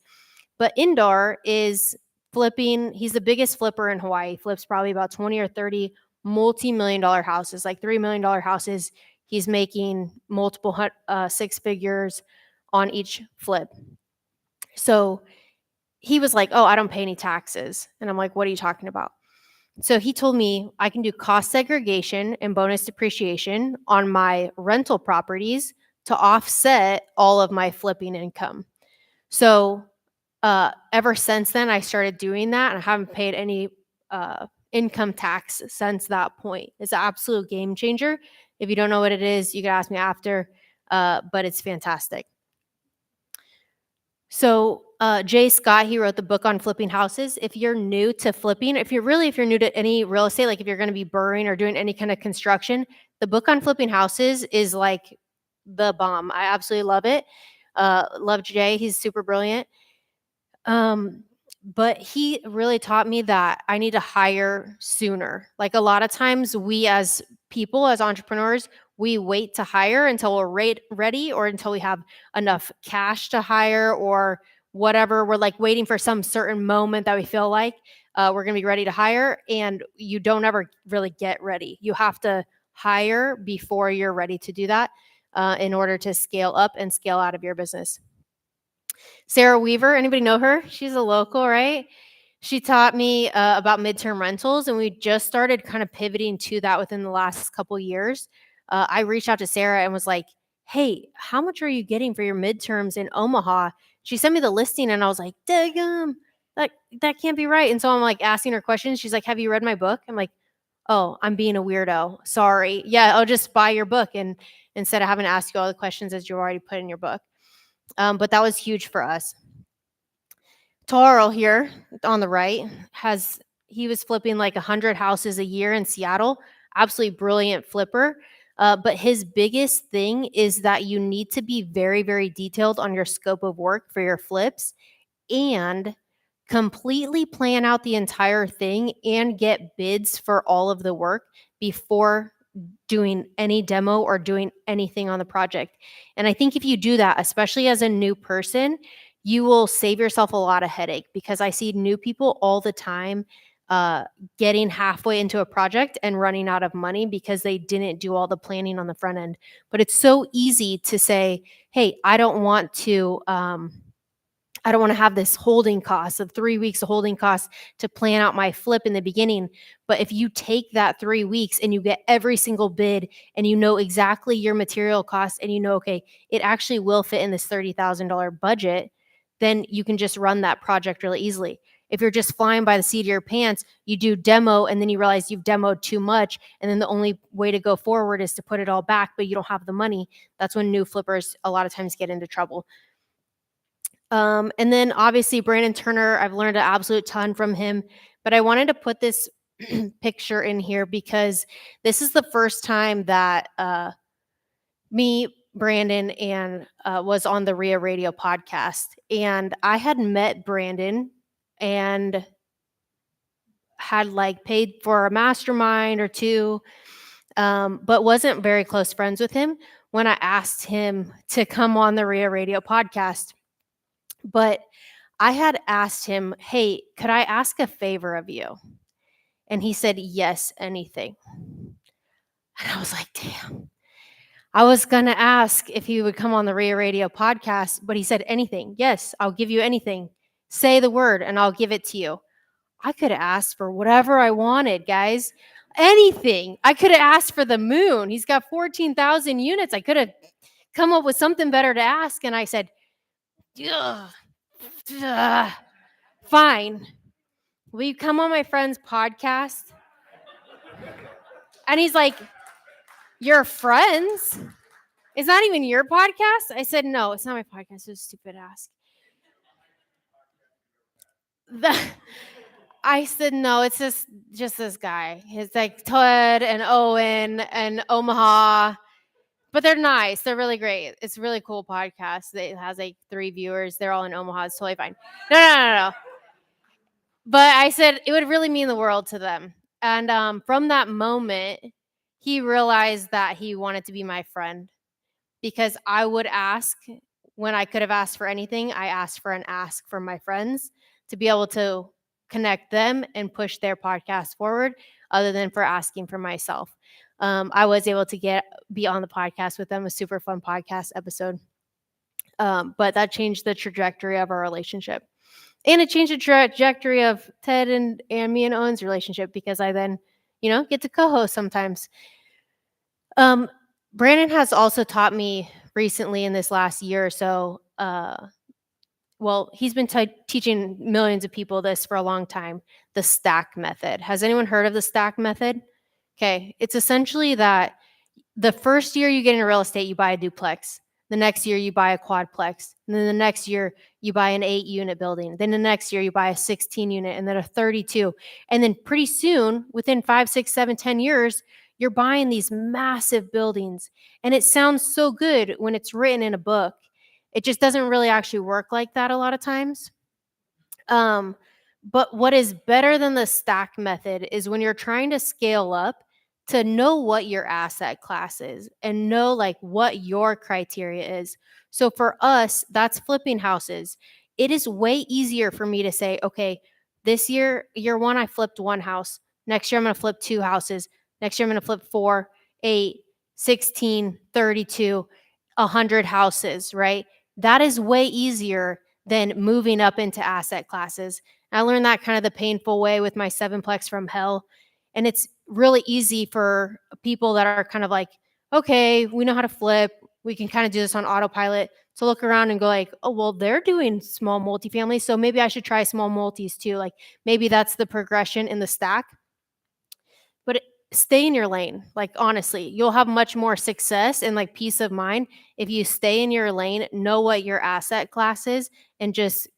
But Indar is flipping, he's the biggest flipper in Hawaii. He flips probably about 20 or 30 multi-million dollar houses, like $3 million houses. He's making multiple six figures on each flip. So he was like, oh, I don't pay any taxes. And I'm like, what are you talking about? So he told me I can do cost segregation and bonus depreciation on my rental properties to offset all of my flipping income. So ever since then, I started doing that, and I haven't paid any income tax since that point. It's an absolute game changer. If you don't know what it is, you can ask me after, but it's fantastic. So Jay Scott, he wrote the book on flipping houses. If you're new to flipping, if you're new to any real estate, like if you're going to be burring or doing any kind of construction, the book on flipping houses is like the bomb. I absolutely love it. Love Jay. He's super brilliant. But he really taught me that I need to hire sooner. Like a lot of times we as people, as entrepreneurs, we wait to hire until we're ready or until we have enough cash to hire or whatever. We're like waiting for some certain moment that we feel like we're going to be ready to hire, and you don't ever really get ready. You have to hire before you're ready to do that in order to scale up and scale out of your business. Sarah Weaver, anybody know her? She's a local, right? She taught me about midterm rentals, and we just started kind of pivoting to that within the last couple years. I reached out to Sarah and was like, hey, how much are you getting for your midterms in Omaha? She sent me the listing, and I was like, daggum, that can't be right. And so I'm like asking her questions. She's like, have you read my book? I'm like, oh, I'm being a weirdo. Sorry. Yeah, I'll just buy your book, and instead of having to ask you all the questions as you already put in your book. But that was huge for us. Taro here on the right he was flipping like 100 houses a year in Seattle. Absolutely brilliant flipper. But his biggest thing is that you need to be very, very detailed on your scope of work for your flips and completely plan out the entire thing and get bids for all of the work before doing any demo or doing anything on the project. And I think if you do that, especially as a new person, you will save yourself a lot of headache, because I see new people all the time getting halfway into a project and running out of money because they didn't do all the planning on the front end. But it's so easy to say, hey, I don't want to I don't want to have this holding cost of 3 weeks of holding costs to plan out my flip in the beginning. But if you take that 3 weeks and you get every single bid and you know exactly your material costs and you know, okay, it actually will fit in this $30,000 budget, then you can just run that project really easily. If you're just flying by the seat of your pants, you do demo and then you realize you've demoed too much. And then the only way to go forward is to put it all back, but you don't have the money. That's when new flippers a lot of times get into trouble. And then obviously Brandon Turner, I've learned an absolute ton from him, but I wanted to put this picture in here because this is the first time that me, Brandon, and was on the REIA Radio podcast. And I had met Brandon and had like paid for a mastermind or two, but wasn't very close friends with him when I asked him to come on the REIA Radio podcast. But I had asked him, hey, could I ask a favor of you? And he said, yes, anything. And I was like, damn. I was going to ask if he would come on the REIA Radio podcast, but he said anything. Yes, I'll give you anything. Say the word and I'll give it to you. I could have asked for whatever I wanted, guys. Anything. I could have asked for the moon. He's got 14,000 units. I could have come up with something better to ask. And I said, fine. Will you come on my friend's podcast? And he's like, your friends? It's not even your podcast? I said, no, it's not my podcast. It's a stupid ask. I said, no, it's just this guy. It's like Todd and Owen and Omaha. But they're nice. They're really great. It's a really cool podcast. It has like 3 viewers. They're all in Omaha. It's totally fine. No. But I said it would really mean the world to them. And from that moment, he realized that he wanted to be my friend because I would ask when I could have asked for anything. I asked for an ask from my friends to be able to connect them and push their podcast forward other than for asking for myself. I was able to be on the podcast with them, a super fun podcast episode. But that changed the trajectory of our relationship. And it changed the trajectory of Ted and me and Owen's relationship because I then, get to co-host sometimes. Brandon has also taught me recently in this last year or so. He's been teaching millions of people this for a long time, the stack method. Has anyone heard of the stack method? Okay. It's essentially that the first year you get into real estate, you buy a duplex. The next year you buy a quadplex. And then the next year you buy an 8-unit building. Then the next year you buy a 16-unit and then a 32. And then pretty soon, within 5, 6, 7, 10 years, you're buying these massive buildings. And it sounds so good when it's written in a book. It just doesn't really actually work like that a lot of times. But what is better than the stack method is when you're trying to scale up, to know what your asset class is and know like what your criteria is. So for us, that's flipping houses. It is way easier for me to say, okay, this year 1, I flipped 1 house. Next year, I'm going to flip 2 houses. Next year, I'm going to flip 4, 8, 16, 32, 100 houses, right? That is way easier than moving up into asset classes. I learned that kind of the painful way with my 7-plex from hell. And it's really easy for people that are kind of like, okay, we know how to flip. We can kind of do this on autopilot to look around and go like, oh, well, they're doing small multifamily. So maybe I should try small multis too. Like maybe that's the progression in the stack. But stay in your lane. Like honestly, you'll have much more success and like peace of mind if you stay in your lane, know what your asset class is, and just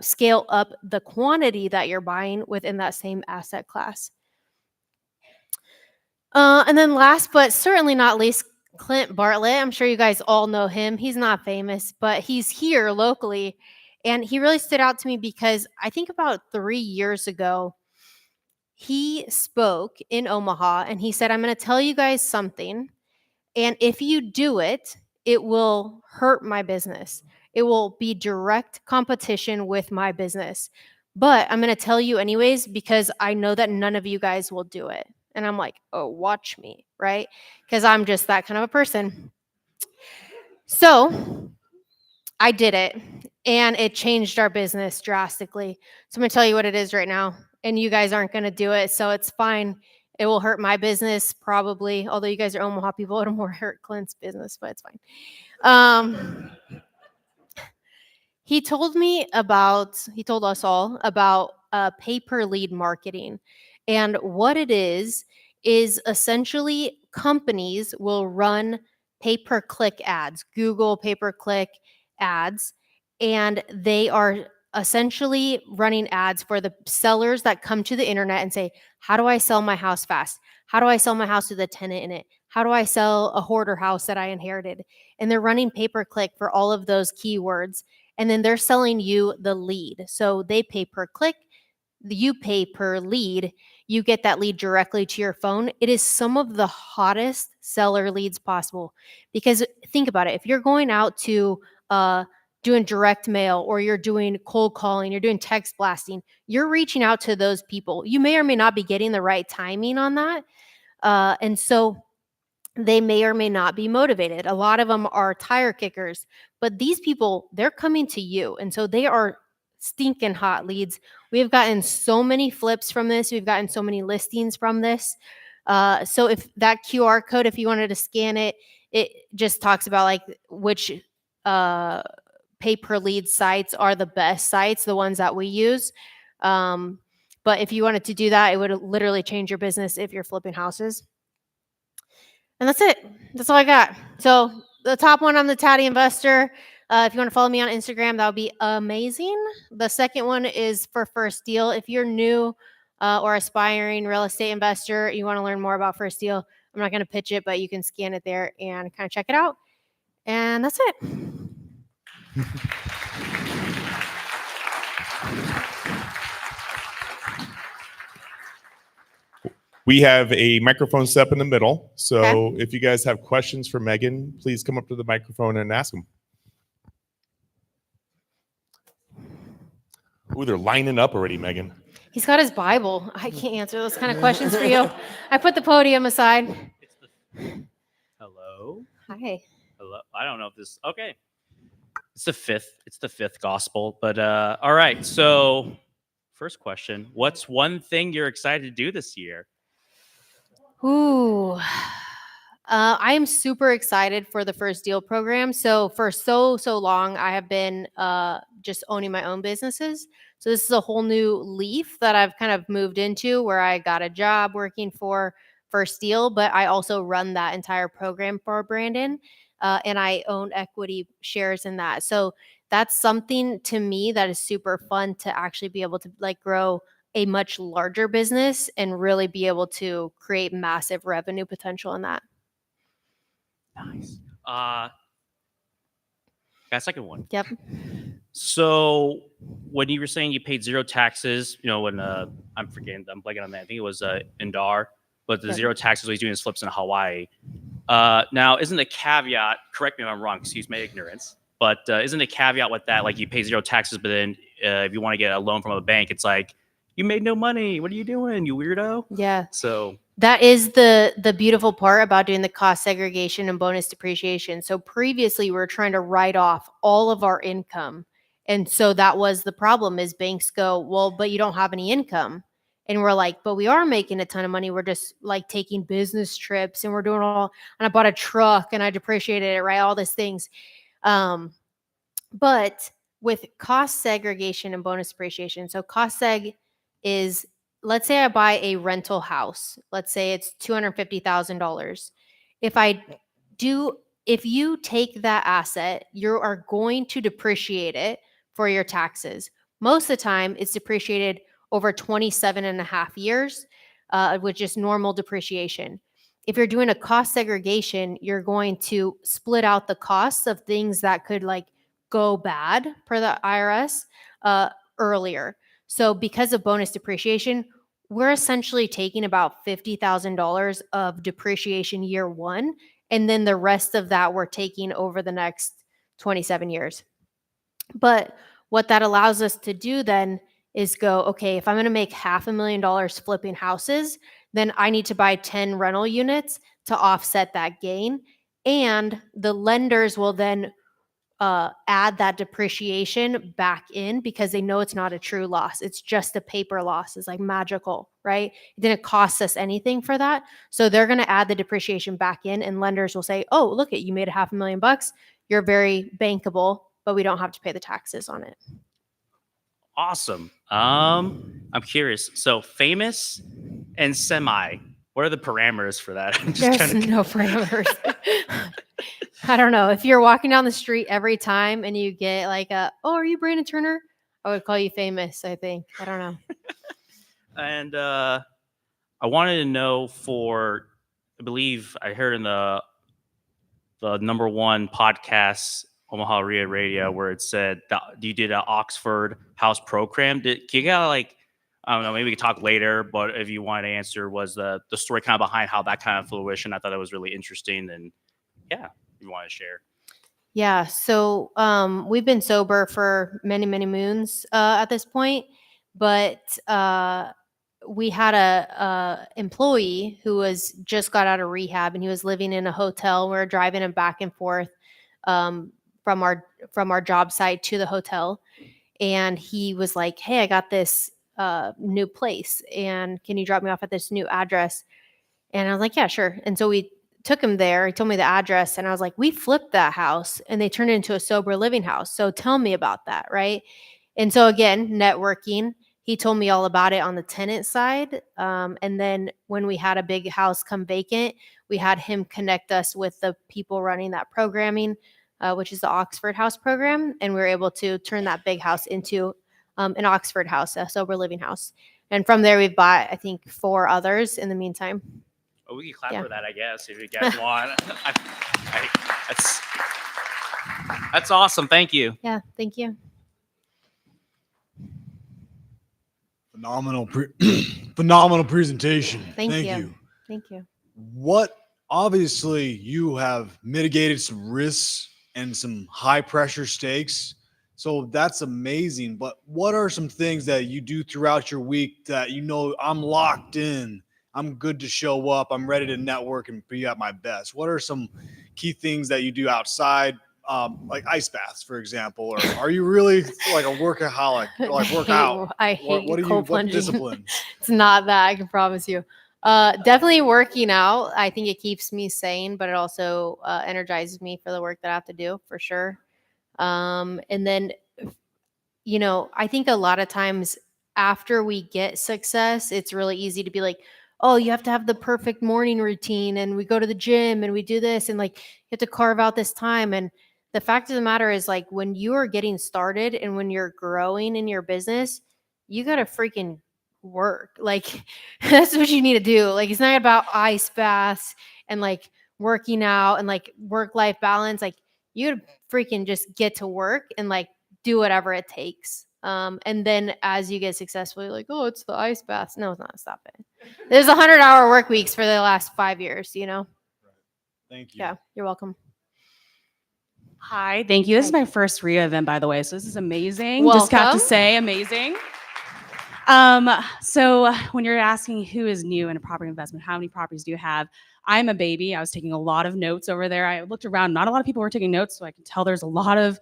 scale up the quantity that you're buying within that same asset class. And then last but certainly not least, Clint Bartlett. I'm sure you guys all know him. He's not famous, but he's here locally. And he really stood out to me because I think about 3 years ago, he spoke in Omaha and he said, I'm going to tell you guys something. And if you do it, it will hurt my business. It will be direct competition with my business. But I'm going to tell you anyways, because I know that none of you guys will do it. And I'm like, oh, watch me, right? Because I'm just that kind of a person. So I did it, and it changed our business drastically. So I'm gonna tell you what it is right now, and you guys aren't gonna do it, so it's fine. It will hurt my business probably, although you guys are Omaha people, it'll more hurt Clint's business, but it's fine. Um, he told us all about pay per lead marketing. And what it is essentially companies will run pay per click ads, Google pay per click ads, and they are essentially running ads for the sellers that come to the internet and say, how do I sell my house fast? How do I sell my house with a tenant in it? How do I sell a hoarder house that I inherited? And they're running pay per click for all of those keywords, and then they're selling you the lead. So they pay per click, you pay per lead. You get that lead directly to your phone. It is some of the hottest seller leads possible, because think about it. If you're going out to doing direct mail, or you're doing cold calling, you're doing text blasting, you're reaching out to those people. You may or may not be getting the right timing on that. And so they may or may not be motivated. A lot of them are tire kickers, but these people, they're coming to you. And so they are stinking hot leads. We've gotten so many flips from this. We've gotten so many listings from this. So if that QR code, if you wanted to scan it, it just talks about like which pay per lead sites are the best sites, the ones that we use. But if you wanted to do that, it would literally change your business if you're flipping houses. And that's it. That's all I got. So the top one, I'm the Tatty Investor. If you want to follow me on Instagram, that would be amazing. The second one is for First Deal. If you're new or aspiring real estate investor, you want to learn more about First Deal, I'm not going to pitch it, but you can scan it there and kind of check it out. And that's it. We have a microphone set up in the middle. So if you guys have questions for Megan, please come up to the microphone and ask them. Ooh, they're lining up already, Megan. He's got his Bible. I can't answer those kind of questions for you. I put the podium aside. Hello. Hi. Hello. I don't know if this. Okay. It's the fifth gospel. But all right. So first question: what's one thing you're excited to do this year? Ooh. I am super excited for the First Deal program. So for so long, I have been just owning my own businesses. So this is a whole new leaf that I've kind of moved into, where I got a job working for First Deal, but I also run that entire program for Brandon, and I own equity shares in that. So that's something to me that is super fun, to actually be able to like grow a much larger business and really be able to create massive revenue potential in that. Nice. Got a second one. Yep. So when you were saying you paid zero taxes, you know, when I'm forgetting, I'm blanking on that. I think it was Indar, but the zero taxes, what he's doing is flips in Hawaii. Now, isn't the caveat, correct me if I'm wrong, excuse my ignorance, but isn't the caveat with that, like you pay zero taxes, but then if you want to get a loan from a bank, it's like, you made no money. What are you doing, you weirdo? Yeah. So that is the beautiful part about doing the cost segregation and bonus depreciation. So previously we were trying to write off all of our income. And so that was the problem, is banks go, well, but you don't have any income. And we're like, but we are making a ton of money. We're just like taking business trips and we're doing all, and I bought a truck and I depreciated it, right? All these things. But with cost segregation and bonus depreciation, so cost seg is, let's say I buy a rental house. Let's say it's $250,000. If you take that asset, you are going to depreciate it for your taxes. Most of the time, it's depreciated over 27 and a half years, with just normal depreciation. If you're doing a cost segregation, you're going to split out the costs of things that could like go bad per the IRS earlier. So because of bonus depreciation, we're essentially taking about $50,000 of depreciation year one, and then the rest of that we're taking over the next 27 years. But what that allows us to do then is go, okay, if I'm going to make $500,000 flipping houses, then I need to buy 10 rental units to offset that gain. And the lenders will then add that depreciation back in because they know it's not a true loss. It's just a paper loss. It's like magical, right? It didn't cost us anything for that. So they're going to add the depreciation back in, and lenders will say, oh, look at, you made $500,000. You're very bankable, but we don't have to pay the taxes on it. Awesome. I'm curious. So famous and semi. What are the parameters for that? I'm just There's kind of no parameters. I don't know. If you're walking down the street every time and you get like oh, are you Brandon Turner? I would call you famous, I think. I don't know. And I wanted to know for, I believe I heard in the number one podcast, Omaha REIA Radio, where it said that you did an Oxford House program. Can you kind like, I don't know, maybe we could talk later, but if you want to answer, was the story kind of behind how that kind of fruition? I thought it was really interesting, and yeah, if you want to share. Yeah. So we've been sober for many, many moons at this point, but we had a employee who was just got out of rehab, and he was living in a hotel. We were driving him back and forth from our job site to the hotel, and he was like, "Hey, I got this new place, and can you drop me off at this new address?" And I was like, "Yeah, sure." And so we took him there. He told me the address, and I was like, "We flipped that house, and they turned it into a sober living house. So tell me about that, right?" And so again, networking. He told me all about it on the tenant side. And then when we had a big house come vacant, we had him connect us with the people running that programming, which is the Oxford House program. And we were able to turn that big house into an Oxford house, a sober living house. And from there, we've bought, I think, 4 others in the meantime. Oh, we can clap Yeah. for that, I guess, if you guys want. That's awesome. Thank you. Yeah, thank you. Phenomenal presentation. Thank Thank you. you. Thank you. What obviously you have mitigated some risks and some high pressure stakes. So that's amazing. But what are some things that you do throughout your week that you know I'm locked in? I'm good to show up. I'm ready to network and be at my best. What are some key things that you do outside, like ice baths, for example? Or are you really like a workaholic? Or like work out? I hate What are you? cold What plunging. disciplines? It's not that, I can promise you. Definitely working out. I think it keeps me sane, but it also energizes me for the work that I have to do, for sure. And then, I think a lot of times after we get success, it's really easy to be like, oh, you have to have the perfect morning routine, and we go to the gym and we do this, and like you have to carve out this time. And the fact of the matter is, like, when you are getting started and when you're growing in your business, you got to freaking work. Like, that's what you need to do. Like, it's not about ice baths and like working out and like work life balance. Like, you gotta freaking just get to work and like do whatever it takes. And then as you get successful, you're like, oh, it's the ice baths. No, it's not. Stop it. There's 100-hour work weeks for the last 5 years, Thank you. Yeah, you're welcome. Hi, thank you. This is Hi. my first REIA event, by the way, so this is amazing. Just have to Welcome. say, amazing. So when you're asking who is new in a property investment, how many properties do you have? I'm a baby. I was taking a lot of notes over there. I looked around. Not a lot of people were taking notes, so I can tell there's a lot of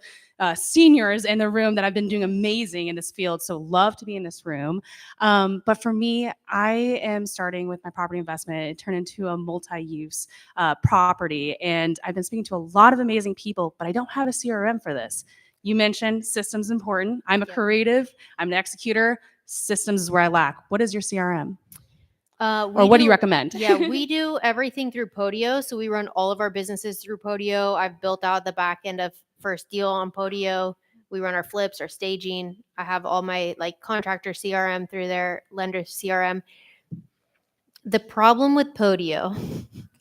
seniors in the room that have been doing amazing in this field. So love to be in this room. But for me, I am starting with my property investment. It turned into a multi-use property, and I've been speaking to a lot of amazing people, but I don't have a CRM for this. You mentioned systems important. I'm a Yep. creative. I'm an executor. Systems is where I lack. What is your CRM? We Or what do you recommend? Yeah, we do everything through Podio. So we run all of our businesses through Podio. I've built out the back end of First Deal on Podio. We run our flips, our staging. I have all my like contractor CRM through there, lender CRM. The problem with Podio,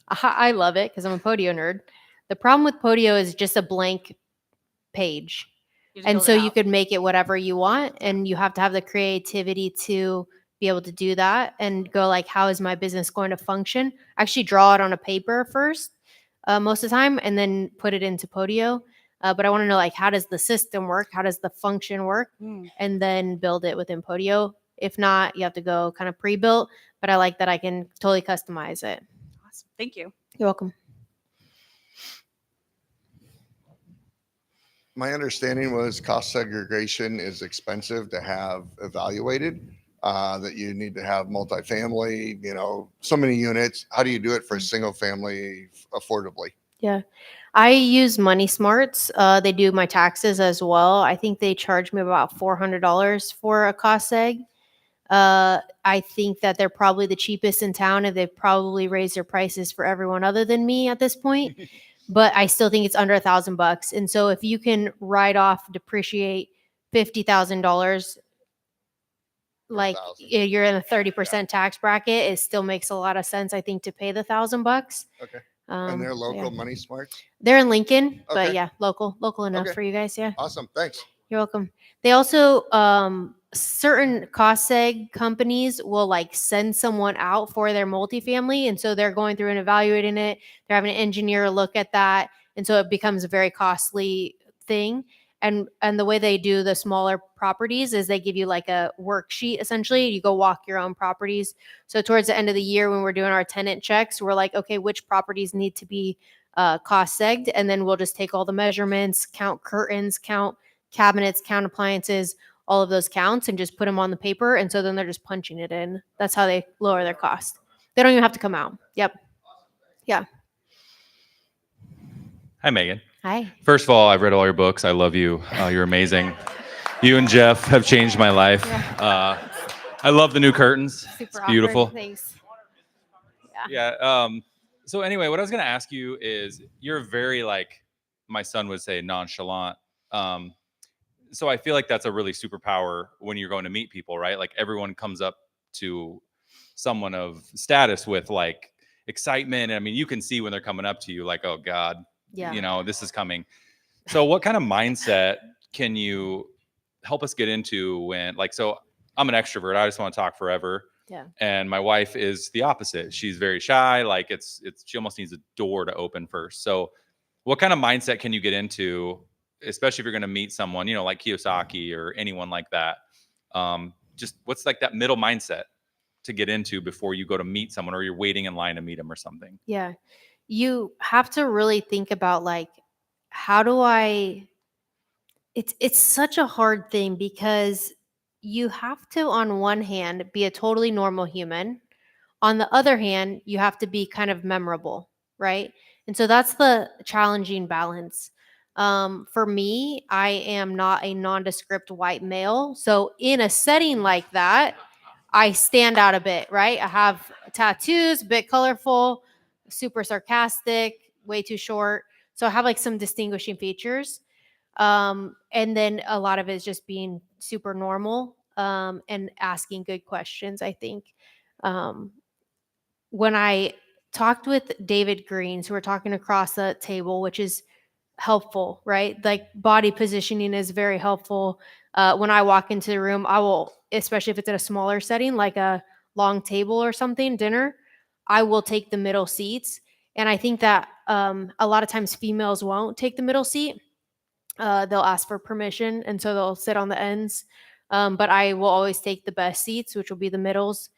I love it because I'm a Podio nerd. The problem with Podio is just a blank page. You just And build so it you out. could make it whatever you want, and you have to have the creativity to be able to do that and go like, how is my business going to function? Actually draw it on a paper first, most of the time, and then put it into Podio. But I want to know, like, how does the system work? How does the function work? Mm. And then build it within Podio. If not, you have to go kind of pre-built, but I like that I can totally customize it. Awesome. Thank you. You're welcome. My understanding was cost segregation is expensive to have evaluated. That you need to have multifamily, so many units. How do you do it for a single family affordably? Yeah. I use Money Smarts. They do my taxes as well. I think they charge me about $400 for a cost seg. I think that they're probably the cheapest in town, and they've probably raised their prices for everyone other than me at this point. But I still think it's under $1,000. And so if you can write off, depreciate $50,000, like you're in a 30% tax bracket, it still makes a lot of sense, I think, to pay the $1,000. Okay. And they're So local yeah. Money Smarts? They're in Lincoln, but Okay. yeah, local enough Okay. for you guys. Yeah. Awesome. Thanks. You're welcome. They also, certain cost seg companies will like send someone out for their multifamily. And so they're going through and evaluating it. They're having an engineer look at that. And so it becomes a very costly thing. And the way they do the smaller properties is they give you like a worksheet, essentially. You go walk your own properties. So towards the end of the year, when we're doing our tenant checks, we're like, okay, which properties need to be cost segged? And then we'll just take all the measurements, count curtains, count cabinets, count appliances, all of those counts, and just put them on the paper. And so then they're just punching it in. That's how they lower their cost. They don't even have to come out. Yep. Yeah. Hi, Megan. Hi. First of all, I've read all your books. I love you. You're amazing. You and Jeff have changed my life. I love the new curtains. Super It's awkward. beautiful. Thanks. Yeah. So anyway, what I was going to ask you is, you're very, like my son would say, nonchalant. So I feel like that's a really superpower when you're going to meet people, right? Like everyone comes up to someone of status with like excitement. I mean, you can see when they're coming up to you like, oh God, Yeah. this is coming. So what kind of mindset can you help us get into when, like, so I'm an extrovert. I just want to talk forever. Yeah. And my wife is the opposite. She's very shy. Like she almost needs a door to open first. So what kind of mindset can you get into, especially if you're going to meet someone, like Kiyosaki or anyone like that? Just what's like that middle mindset to get into before you go to meet someone, or you're waiting in line to meet them or something? Yeah. You have to really think about like, how do I, it's such a hard thing because you have to, on one hand, be a totally normal human. On the other hand, you have to be kind of memorable, right? And so that's the challenging balance. For me, I am not a nondescript white male. So in a setting like that, I stand out a bit, right? I have tattoos, a bit colorful, super sarcastic, way too short. So I have like some distinguishing features. And then a lot of it is just being super normal and asking good questions, I think. When I talked with David Green, so we're talking across the table, which is helpful, right? Like body positioning is very helpful. When I walk into the room, I will, especially if it's at a smaller setting, like a long table or something, dinner, I will take the middle seats. And I think that a lot of times females won't take the middle seat. They'll ask for permission, and so they'll sit on the ends. But I will always take the best seats, which will be the middles.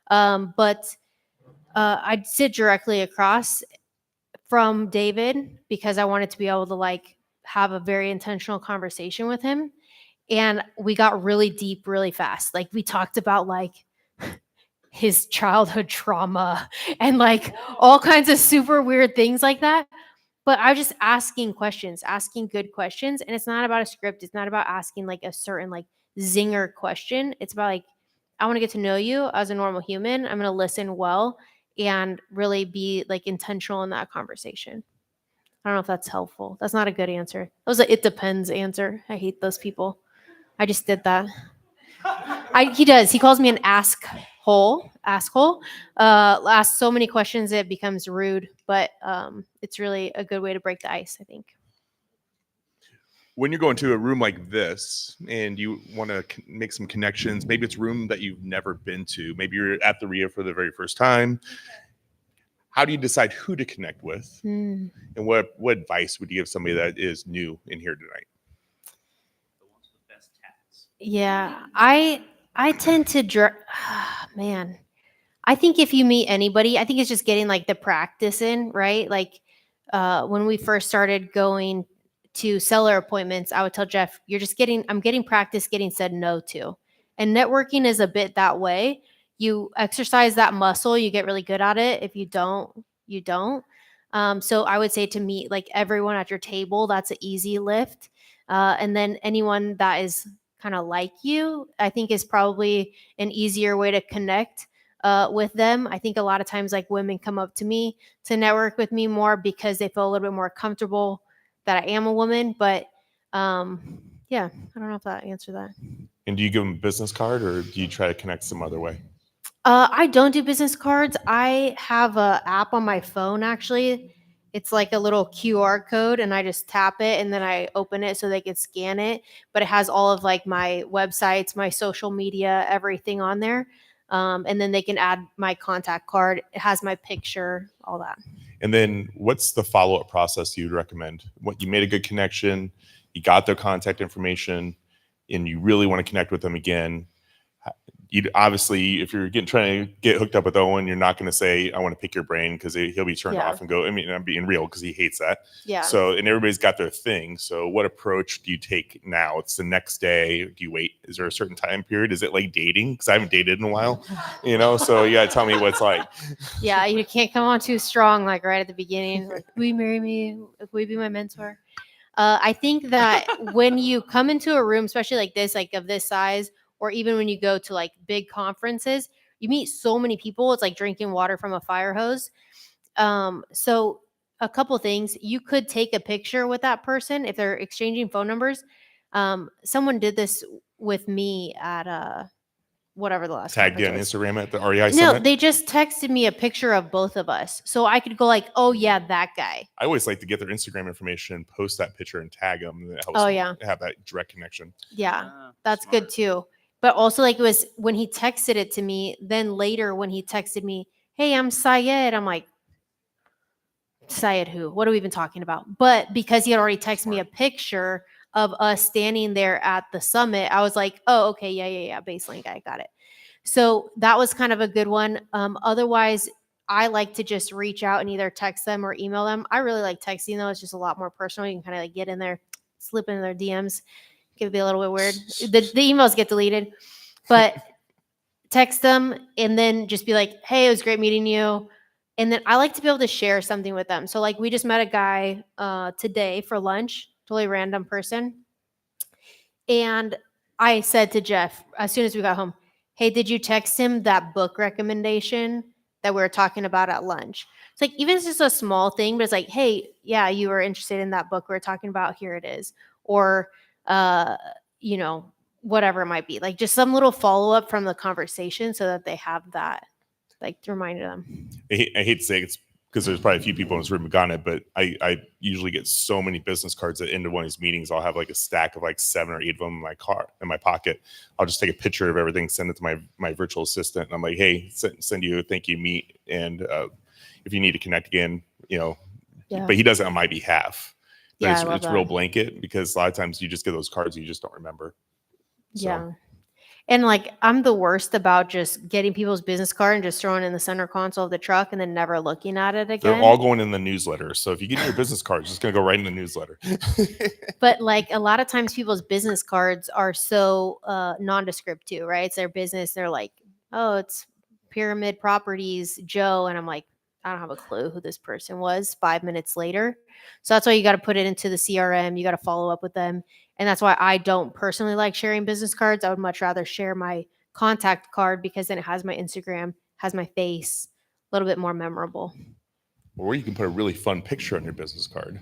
But I'd sit directly across from David because I wanted to be able to like have a very intentional conversation with him. And we got really deep really fast. Like we talked about like his childhood trauma and like all kinds of super weird things like that. But I was just asking questions, asking good questions. And it's not about a script. It's not about asking like a certain like zinger question. It's about like, I want to get to know you as a normal human. I'm going to listen well and really be like intentional in that conversation. I don't know if that's helpful. That's not a good answer. That was a it depends answer. I hate those people. I just did that. He does. He calls me an asshole. Asks so many questions it becomes rude, but it's really a good way to break the ice, I think. When you're going to a room like this and you want to make some connections, maybe it's a room that you've never been to. Maybe you're at the REIA for the very first time. How do you decide who to connect with? And what advice would you give somebody that is new in here tonight? Yeah, I tend to man. I think if you meet anybody, I think it's just getting like the practice in, right? Like when we first started going to seller appointments, I would tell Jeff, I'm getting practice getting said no to. And networking is a bit that way. You exercise that muscle, you get really good at it. If you don't, you don't. So I would say to meet like everyone at your table, that's an easy lift. And then anyone that is kind of like you, I think is probably an easier way to connect with them. I think a lot of times like women come up to me to network with me more because they feel a little bit more comfortable that I am a woman. But yeah, I don't know if that answered that. And do you give them a business card or do you try to connect some other way? I don't do business cards. I have a app on my phone actually. It's like a little QR code and I just tap it and then I open it so they can scan it. But it has all of like my websites, my social media, everything on there. And then they can add my contact card. It has my picture, all that. And then what's the follow-up process you'd recommend? What you made a good connection, you got their contact information, and you really want to connect with them again. You obviously, if you're trying to get hooked up with Owen, you're not going to say, I want to pick your brain because he'll be turned Yeah. off and go, I mean, I'm being real because he hates that. Yeah. So, and everybody's got their thing. So what approach do you take now? It's the next day. Do you wait? Is there a certain time period? Is it like dating? Because I haven't dated in a while, so you got to tell me what it's like. Yeah, you can't come on too strong, like right at the beginning. Like, will you marry me? Will you be my mentor? I think that when you come into a room, especially like this, like of this size, or even when you go to like big conferences, you meet so many people. It's like drinking water from a fire hose. So a couple things. You could take a picture with that person if they're exchanging phone numbers. Someone did this with me at whatever the last Tagged you on conference was. Instagram at the REI No, Summit? they just texted me a picture of both of us. So I could go like, oh yeah, that guy. I always like to get their Instagram information, post that picture and tag them. And it helps Oh, me yeah. have that direct connection. Yeah, Ah, that's smart. good too. But also like it was when he texted it to me, then later when he texted me, hey, I'm Syed. I'm like, Syed who? What are we even talking about? But because he had already texted me a picture of us standing there at the summit, I was like, oh, okay, yeah. Baseline guy, got it. So that was kind of a good one. Otherwise, I like to just reach out and either text them or email them. I really like texting though. It's just a lot more personal. You can kind of like get in there, slip into their DMs. It can be a little bit weird. The emails get deleted, but text them and then just be like, hey, it was great meeting you. And then I like to be able to share something with them. So like we just met a guy today for lunch, totally random person. And I said to Jeff, as soon as we got home, hey, did you text him that book recommendation that we were talking about at lunch? It's like, even if it's just a small thing, but it's like, hey, yeah, you were interested in that book we were talking about. Here it is. Or, you know, whatever it might be. Like just some little follow up from the conversation so that they have that, like to remind them. I hate to say it's because there's probably a few people in this room who got it, but I usually get so many business cards at the end of one of these meetings. I'll have like a stack of like 7 or 8 of them in my pocket. I'll just take a picture of everything, send it to my virtual assistant, and I'm like, hey, send you a thank you meet, and if you need to connect again, Yeah. But he does it on my behalf. But Yeah, I love it's real that. blanket because a lot of times you just get those cards and you just don't remember. So, Yeah. And like I'm the worst about just getting people's business card and just throwing it in the center console of the truck and then never looking at it again. they're all going in the newsletter. So if you get your business card, it's just going to go right in the newsletter. But like a lot of times people's business cards are so nondescript too, right? It's their business. They're like, oh, it's Pyramid Properties, Joe. And I'm like, I don't have a clue who this person was 5 minutes later. So that's why you got to put it into the CRM. You got to follow up with them. And that's why I don't personally like sharing business cards. I would much rather share my contact card because then it has my Instagram, has my face, a little bit more memorable. Or you can put a really fun picture on your business card.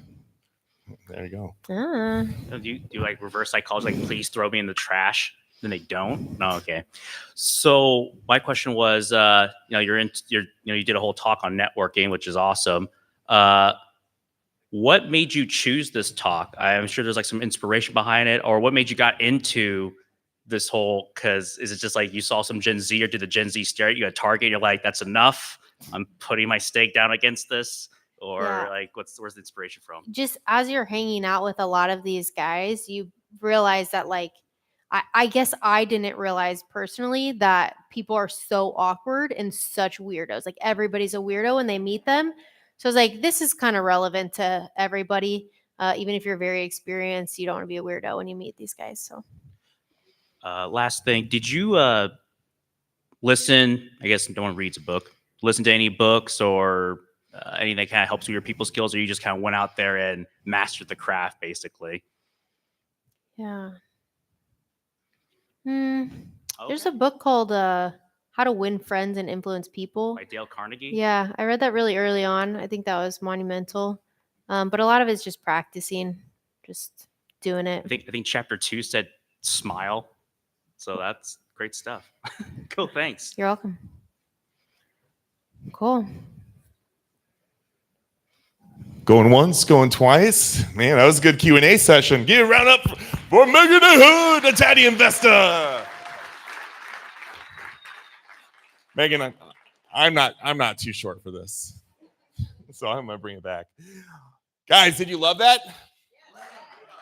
There you go. Ah. Do you like reverse psychology? Like, please throw me in the trash. Then they don't. No, okay. So my question was, you did a whole talk on networking, which is awesome. What made you choose this talk? I'm sure there's like some inspiration behind it, or what made you got into this whole? Because is it just like you saw some Gen Z, or did the Gen Z stare at you at Target? You're like, that's enough. I'm putting my stake down against this. Or Yeah. like, where's the inspiration from? Just as you're hanging out with a lot of these guys, you realize that like I guess I didn't realize personally that people are so awkward and such weirdos. Like everybody's a weirdo when they meet them. So I was like, this is kind of relevant to everybody. Even if you're very experienced, you don't want to be a weirdo when you meet these guys. So Last thing, did you listen? I guess no one reads a book. Listen to any books or anything that kind of helps with your people skills, or you just kind of went out there and mastered the craft, basically? yeah. There's a book called How to Win Friends and Influence People by Dale Carnegie. Yeah, I read that really early on. I think that was monumental. But a lot of it's just practicing, just doing it. I think chapter 2 said smile. So that's great stuff. Cool, thanks. You're welcome. Cool. Going once, going twice. Man, that was a good Q&A session. Give a round up for Megan Hood, a Taddy investor. Megan, I'm not too short for this, so I'm gonna bring it back. Guys, did you love that?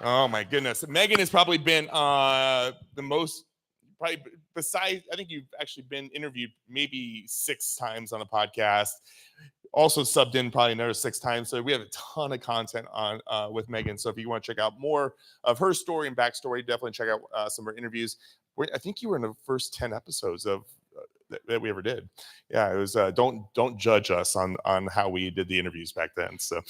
Oh my goodness, Megan has probably been the most, probably besides, I think you've actually been interviewed maybe 6 times on a podcast. Also subbed in probably another 6 times. So we have a ton of content on with Megan. So if you want to check out more of her story and backstory, definitely check out some of her interviews. I think you were in the first 10 episodes of that we ever did. Yeah, it was don't judge us on how we did the interviews back then. So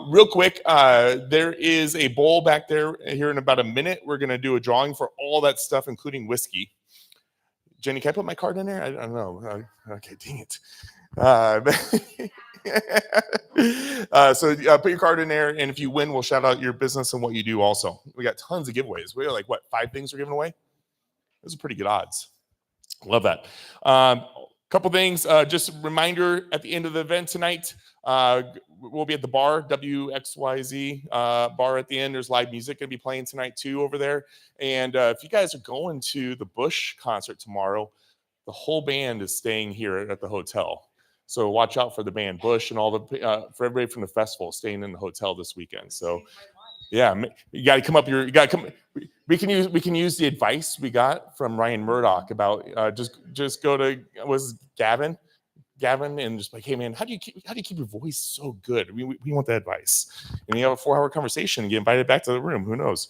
real quick, there is a bowl back there here in about a minute. We're gonna do a drawing for all that stuff, including whiskey. Jenny, can I put my card in there? I don't know. Okay, dang it. So put your card in there, and if you win, we'll shout out your business and what you do also. We got tons of giveaways. We got like, what, 5 things we're giving away? Those are pretty good odds. Love that. Couple things. Just a reminder, at the end of the event tonight, we'll be at the bar, WXYZ bar at the end. There's live music going to be playing tonight too over there. And if you guys are going to the Bush concert tomorrow, the whole band is staying here at the hotel. So watch out for the band Bush and all the for everybody from the festival staying in the hotel this weekend. So yeah, you got to come up here. You got to come. We can use the advice we got from Ryan Murdoch about just go to Gavin, and just like, hey man, how do you keep your voice so good? We want that advice. And you have a 4-hour conversation and get invited back to the room. Who knows?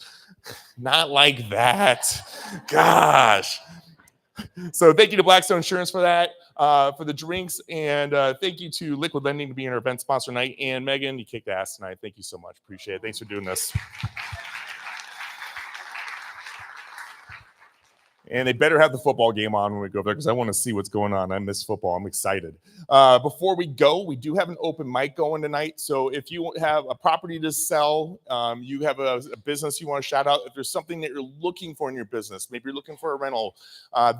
Not like that. Gosh. So thank you to Blackstone Insurance for that, for the drinks, and thank you to Liquid Lending to be our event sponsor tonight. And Megan, you kicked ass tonight. Thank you so much. Appreciate it. Thanks for doing this. And they better have the football game on when we go there because I want to see what's going on. I miss football. I'm excited. Before we go, we do have an open mic going tonight. So if you have a property to sell, you have a business you want to shout out, if there's something that you're looking for in your business, maybe you're looking for a rental,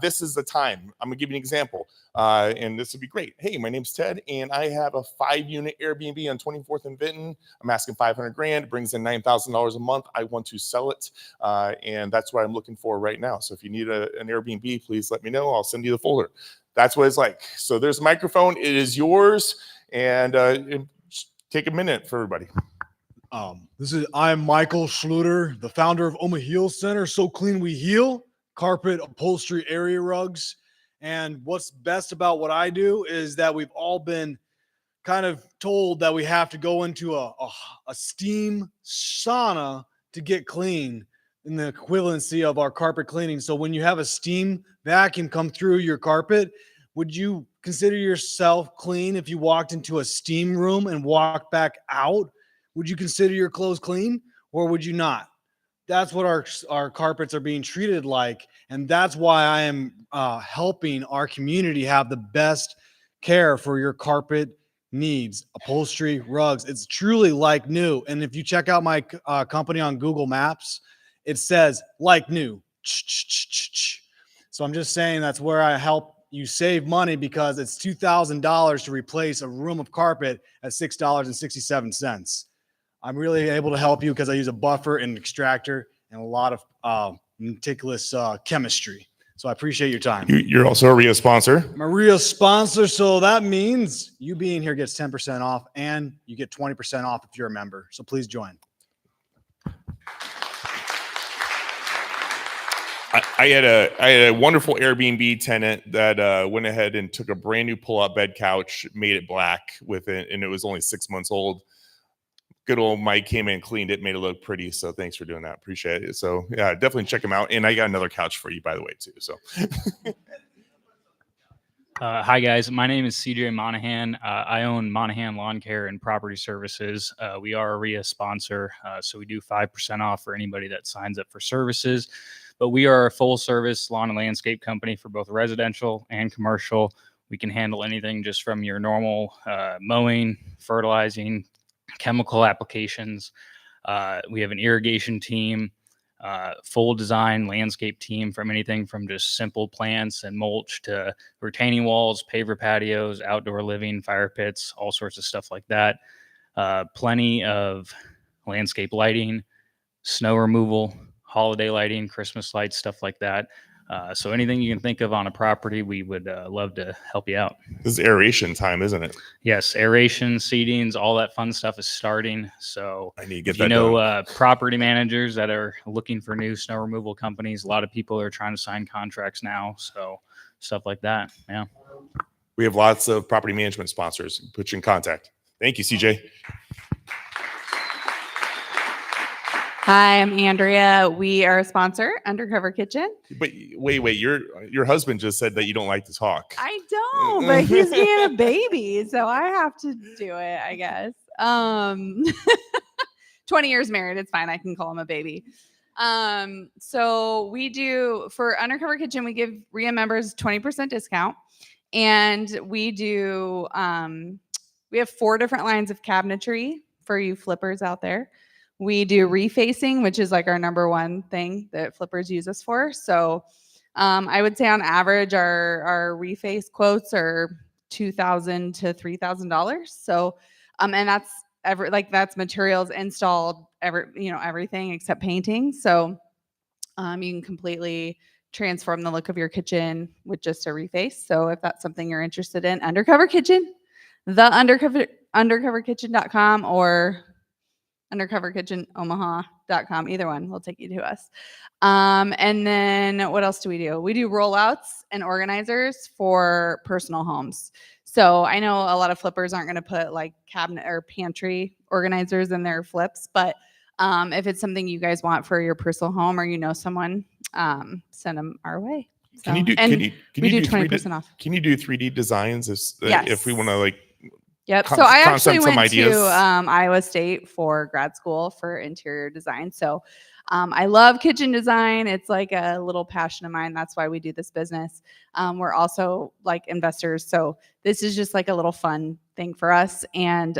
this is the time. I'm going to give you an example, and this would be great. Hey, my name's Ted, and I have a 5-unit Airbnb on 24th and Vinton. I'm asking $500,000. It brings in $9,000 a month. I want to sell it, and that's what I'm looking for right now. So if you need an Airbnb, please let me know. I'll send you the folder. That's what it's like. So there's a microphone. It is yours, and take a minute for everybody. I'm Michael Schluter, the founder of Omaha Heal Center. So clean we heal, carpet, upholstery, area rugs. And what's best about what I do is that we've all been kind of told that we have to go into a steam sauna to get clean, in the equivalency of our carpet cleaning. So when you have a steam vacuum come through your carpet, would you consider yourself clean if you walked into a steam room and walked back out? Would you consider your clothes clean, or would you not? That's what our carpets are being treated like. And that's why I am helping our community have the best care for your carpet needs, upholstery, rugs. It's truly like new. And if you check out my company on Google Maps, it says like new. So I'm just saying that's where I help you save money, because it's $2,000 to replace a room of carpet at $6.67. I'm really able to help you because I use a buffer and an extractor and a lot of meticulous chemistry. So I appreciate your time. You're also a REIA sponsor. I'm a REIA sponsor, so that means you being here gets 10% off, and you get 20% off if you're a member. So please join. I had a wonderful Airbnb tenant that went ahead and took a brand new pull-out bed couch, made it black with it, and it was only 6 months old. good old Mike came in and cleaned it, made it look pretty. So thanks for doing that. Appreciate it. So yeah, definitely check him out. And I got another couch for you, by the way, too. So. Hi, guys. My name is CJ Monahan. I own Monahan Lawn Care and Property Services. We are a REIA sponsor, so we do 5% off for anybody that signs up for services. But we are a full-service lawn and landscape company for both residential and commercial. We can handle anything just from your normal mowing, fertilizing, chemical applications. We have an irrigation team. Full design landscape team, from anything from just simple plants and mulch to retaining walls, paver patios, outdoor living, fire pits, all sorts of stuff like that. Plenty of landscape lighting, snow removal, holiday lighting, Christmas lights, stuff like that. So anything you can think of on a property, we would love to help you out. This is aeration time, isn't it? Yes, aeration, seedings, all that fun stuff is starting. So I need to get if that you know done. property managers that are looking for new snow removal companies, a lot of people are trying to sign contracts now. So stuff like that. Yeah. We have lots of property management sponsors. Put you in contact. Thank you, CJ. Hi, I'm Andrea. We are a sponsor, Undercover Kitchen. But wait, your husband just said that you don't like to talk. I don't, but he's being a baby, so I have to do it, I guess. 20 years married, it's fine. I can call him a baby. So we do, for Undercover Kitchen, we give REIA members 20% discount. And we do, we have 4 different lines of cabinetry for you flippers out there. We do refacing, which is like our number one thing that flippers use us for. So I would say on average, our reface quotes are $2,000 to $3,000. So, and that's that's materials installed, everything except painting. So you can completely transform the look of your kitchen with just a reface. So if that's something you're interested in, Undercover Kitchen, undercoverkitchen.com or undercoverkitchenomaha.com. Either one will take you to us. And then what else do? We do rollouts and organizers for personal homes. So I know a lot of flippers aren't going to put like cabinet or pantry organizers in their flips, but if it's something you guys want for your personal home or someone, send them our way. So, Can you do 20% off. Can you do 3D designs if we want to Yep. So I actually went to Iowa State for grad school for interior design. So I love kitchen design. It's like a little passion of mine. That's why we do this business. We're also like investors. So this is just like a little fun thing for us. And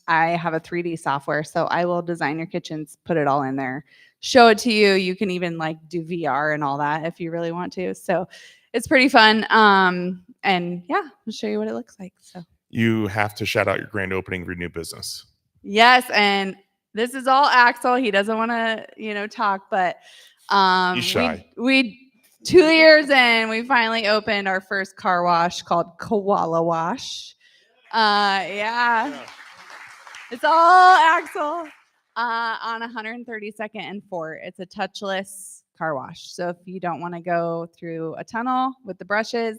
I have a 3D software. So I will design your kitchens, put it all in there, show it to you. You can even like do VR and all that if you really want to. So it's pretty fun. And yeah, I'll show you what it looks like. So you have to shout out your grand opening of your new business. Yes, and this is all Axel. He doesn't want to, talk, but he's shy. We 2 years in, we finally opened our first car wash called Koala Wash. Yeah. It's all Axel on 132nd and Fort. It's a touchless car wash. So if you don't want to go through a tunnel with the brushes,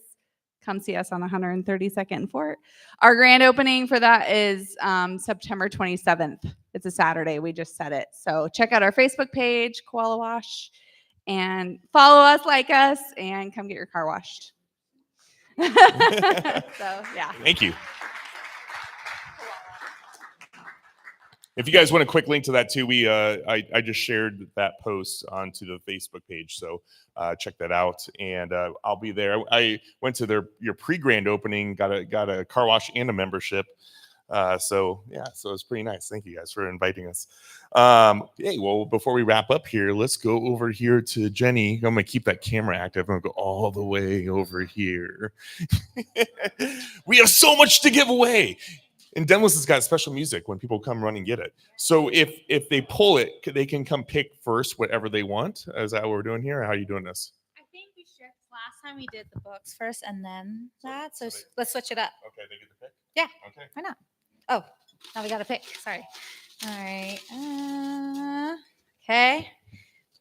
come see us on 132nd and Fort. Our grand opening for that is September 27th. It's a Saturday. We just said it. So check out our Facebook page, Koala Wash, and follow us, like us, and come get your car washed. So, yeah. Thank you. If you guys want a quick link to that too, I just shared that post onto the Facebook page, so check that out, and I'll be there. I went to your pre-grand opening, got a car wash and a membership, so it's pretty nice. Thank you guys for inviting us. Hey, well, before we wrap up here, let's go over here to Jenny. I'm gonna keep that camera active. I'm gonna go all the way over here. We have so much to give away. And Denlis has got special music when people come run and get it. So if they pull it, they can come pick first whatever they want. Is that what we're doing here? Or how are you doing this? I think we should. Last time we did the books first and then that. So let's switch it up. Okay, they get to pick? Yeah. Okay. Why not? Oh, now we got to pick. Sorry. All right.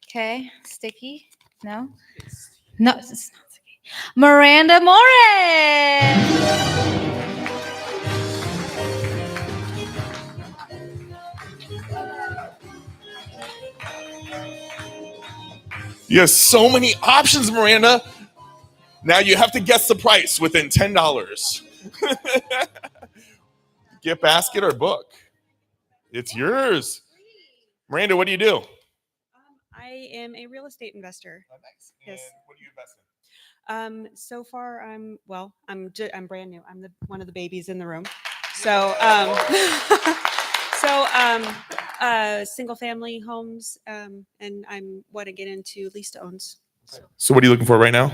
Okay. Sticky. No. No, it's not sticky. Miranda Morris. You have so many options, Miranda. Now you have to guess the price within $10. Gift basket or book? It's yours. Miranda, what do you do? I am a real estate investor. Yes. What do you invest in? So far, I'm brand new. I'm one of the babies in the room. So, single family homes, and I'm want to get into lease to owns. So what are you looking for right now?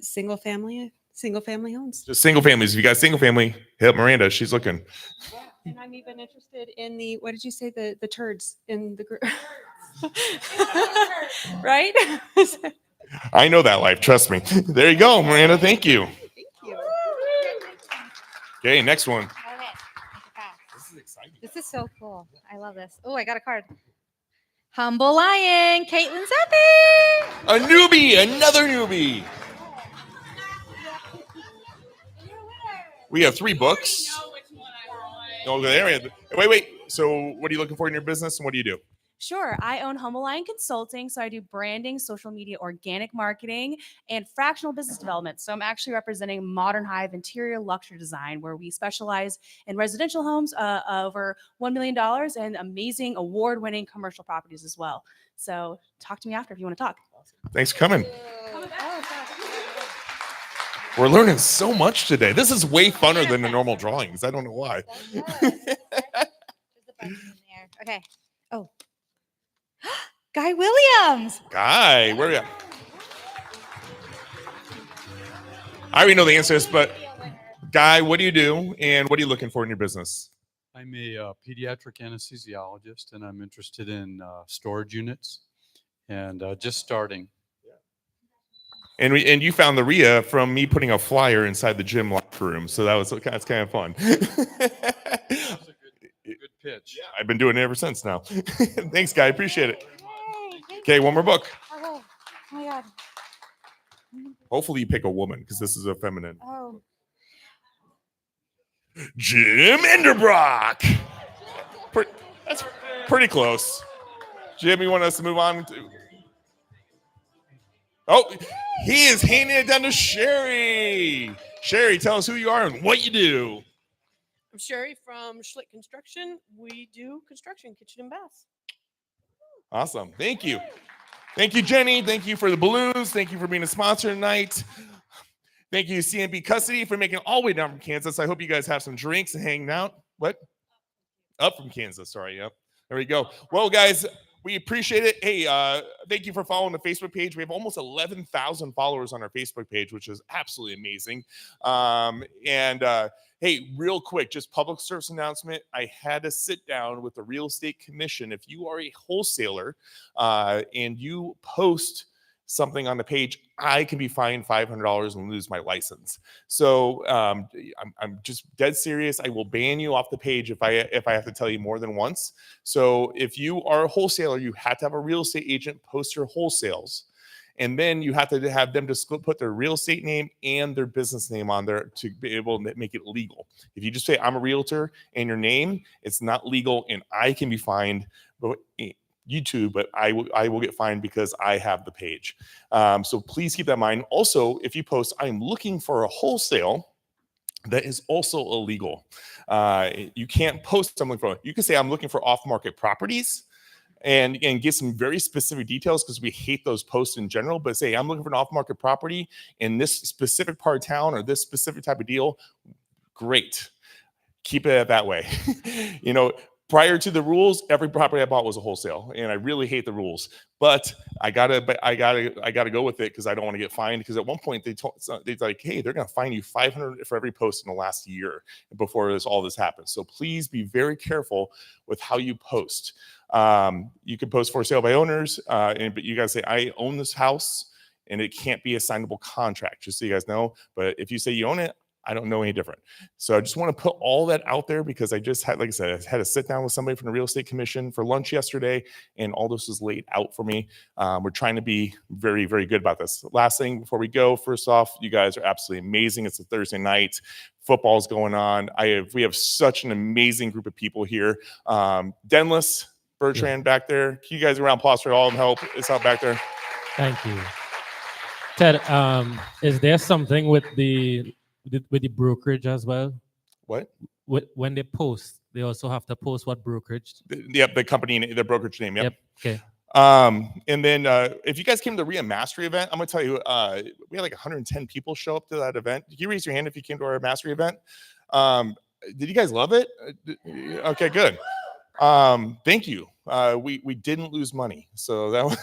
Single family homes. Just single families. If you got single family, hit up Miranda. She's looking. And I'm even interested in the, what did you say, the turds in the group? Right? I know that life. Trust me. There you go, Miranda. Thank you. Thank you. Okay, next one. Okay. This is exciting. This is so cool. I love this. Oh, I got a card. Humble Lion, Caitlin Zeppi. A newbie, another newbie. We have 3 books. Oh, there. Wait. So what are you looking for in your business and what do you do? Sure. I own Humble Lion Consulting. So I do branding, social media, organic marketing, and fractional business development. So I'm actually representing Modern Hive interior luxury design, where we specialize in residential homes over $1 million and amazing award-winning commercial properties as well. So talk to me after if you want to talk. Thanks for coming. We're learning so much today. This is way funner than the normal drawings. I don't know why. Okay. Oh. Guy Williams. Guy, where are you? I already know the answer to this, but Guy, what do you do and what are you looking for in your business? I'm a pediatric anesthesiologist, and I'm interested in storage units and just starting. And you found the REIA from me putting a flyer inside the gym locker room, so that's kind of fun. Good pitch. Yeah, I've been doing it ever since now. Thanks, Guy. Appreciate it. Okay, one more book. Okay. Oh my God. Hopefully you pick a woman because this is a feminine. Oh. Jim Enderbrock. That's pretty close. Jim, you want us to move on? Oh, he is handing it down to Sherry. Sherry, tell us who you are and what you do. I'm Sherry from Schlick Construction. We do construction, kitchen and bath. Awesome. Thank you. Thank you, Jenny. Thank you for the balloons. Thank you for being a sponsor tonight. Thank you, CNB Custody, for making it all the way down from Kansas. I hope you guys have some drinks and hanging out. What? Up from Kansas. Sorry. Yep. There we go. Well, guys, we appreciate it. Hey, thank you for following the Facebook page. We have almost 11,000 followers on our Facebook page, which is absolutely amazing. Hey, real quick, just public service announcement. I had to sit down with the real estate commission. If you are a wholesaler and you post something on the page, I can be fined $500 and lose my license. So I'm just dead serious. I will ban you off the page if I have to tell you more than once. So if you are a wholesaler, you have to have a real estate agent post your wholesales. And then you have to have them just put their real estate name and their business name on there to be able to make it legal. If you just say I'm a realtor and your name, it's not legal and I can be fined. But YouTube, but I will get fined because I have the page. So please keep that in mind. Also, if you post, I'm looking for a wholesale, that is also illegal. You can't post something for it. You can say I'm looking for off-market properties and give some very specific details because we hate those posts in general, but say I'm looking for an off-market property in this specific part of town or this specific type of deal. Great. Keep it that way. Prior to the rules, every property I bought was a wholesale, and I really hate the rules. But I gotta go with it because I don't want to get fined. Because at one point they're like, hey, they're gonna fine you $500 for every post in the last year before all this happens. So please be very careful with how you post. You can post for sale by owners, but you gotta say I own this house, and it can't be a signable contract. Just so you guys know. But if you say you own it, I don't know any different. So I just want to put all that out there because I just had, like I said, I had to sit down with somebody from the real estate commission for lunch yesterday, and all this was laid out for me. We're trying to be very, very good about this. Last thing before we go, first off, you guys are absolutely amazing. It's a Thursday night. Football's going on. We have such an amazing group of people here. Denless, Bertrand back there. Can you guys around applause for all of them help? It's out back there. Thank you. Ted, is there something with the brokerage as well? What? When they post, they also have to post what brokerage? Yep, the company, the brokerage name. Yep. Okay. And then if you guys came to the REIA Mastery event, I'm gonna tell you, we had like 110 people show up to that event. Can you raise your hand if you came to our Mastery event? Did you guys love it? Okay, good. Thank you. We didn't lose money, so that was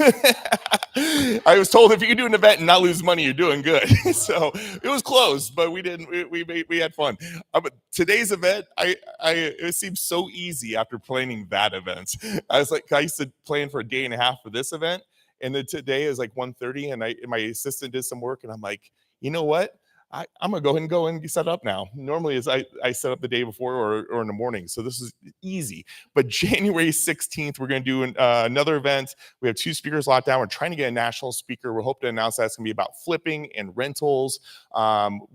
I was told if you can do an event and not lose money, you're doing good. So it was close, but we didn't. We had fun. But today's event, it seemed so easy after planning that event. I was like, I used to plan for a day and a half for this event, and then today is like 1:30, and my assistant did some work, and I'm like, you know what? I'm gonna go ahead and go and set up now. Normally, is I set up the day before or in the morning, so this is easy. But January 16th, we're gonna do another event. We have 2 speakers locked down. We're trying to get a national speaker. We hope to announce that's gonna be about flipping and rentals.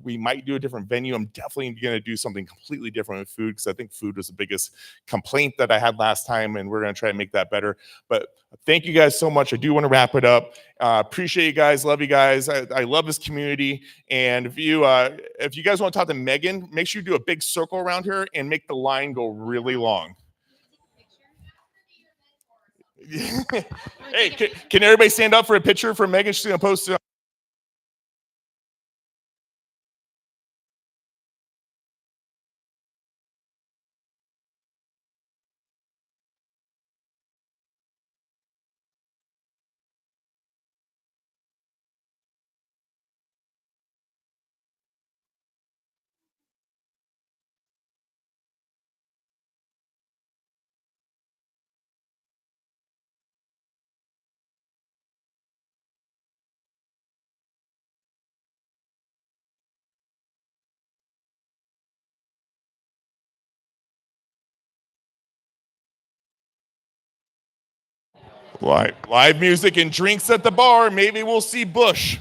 We might do a different venue. I'm definitely gonna do something completely different with food because I think food was the biggest complaint that I had last time, and we're gonna try to make that better. But thank you guys so much. I do want to wrap it up. Appreciate you guys. Love you guys. I love this community. And if you guys want to talk to Megan, make sure you do a big circle around her and make the line go really long. Hey, can everybody stand up for a picture for Megan? She's gonna post it. Live music and drinks at the bar. Maybe we'll see Bush.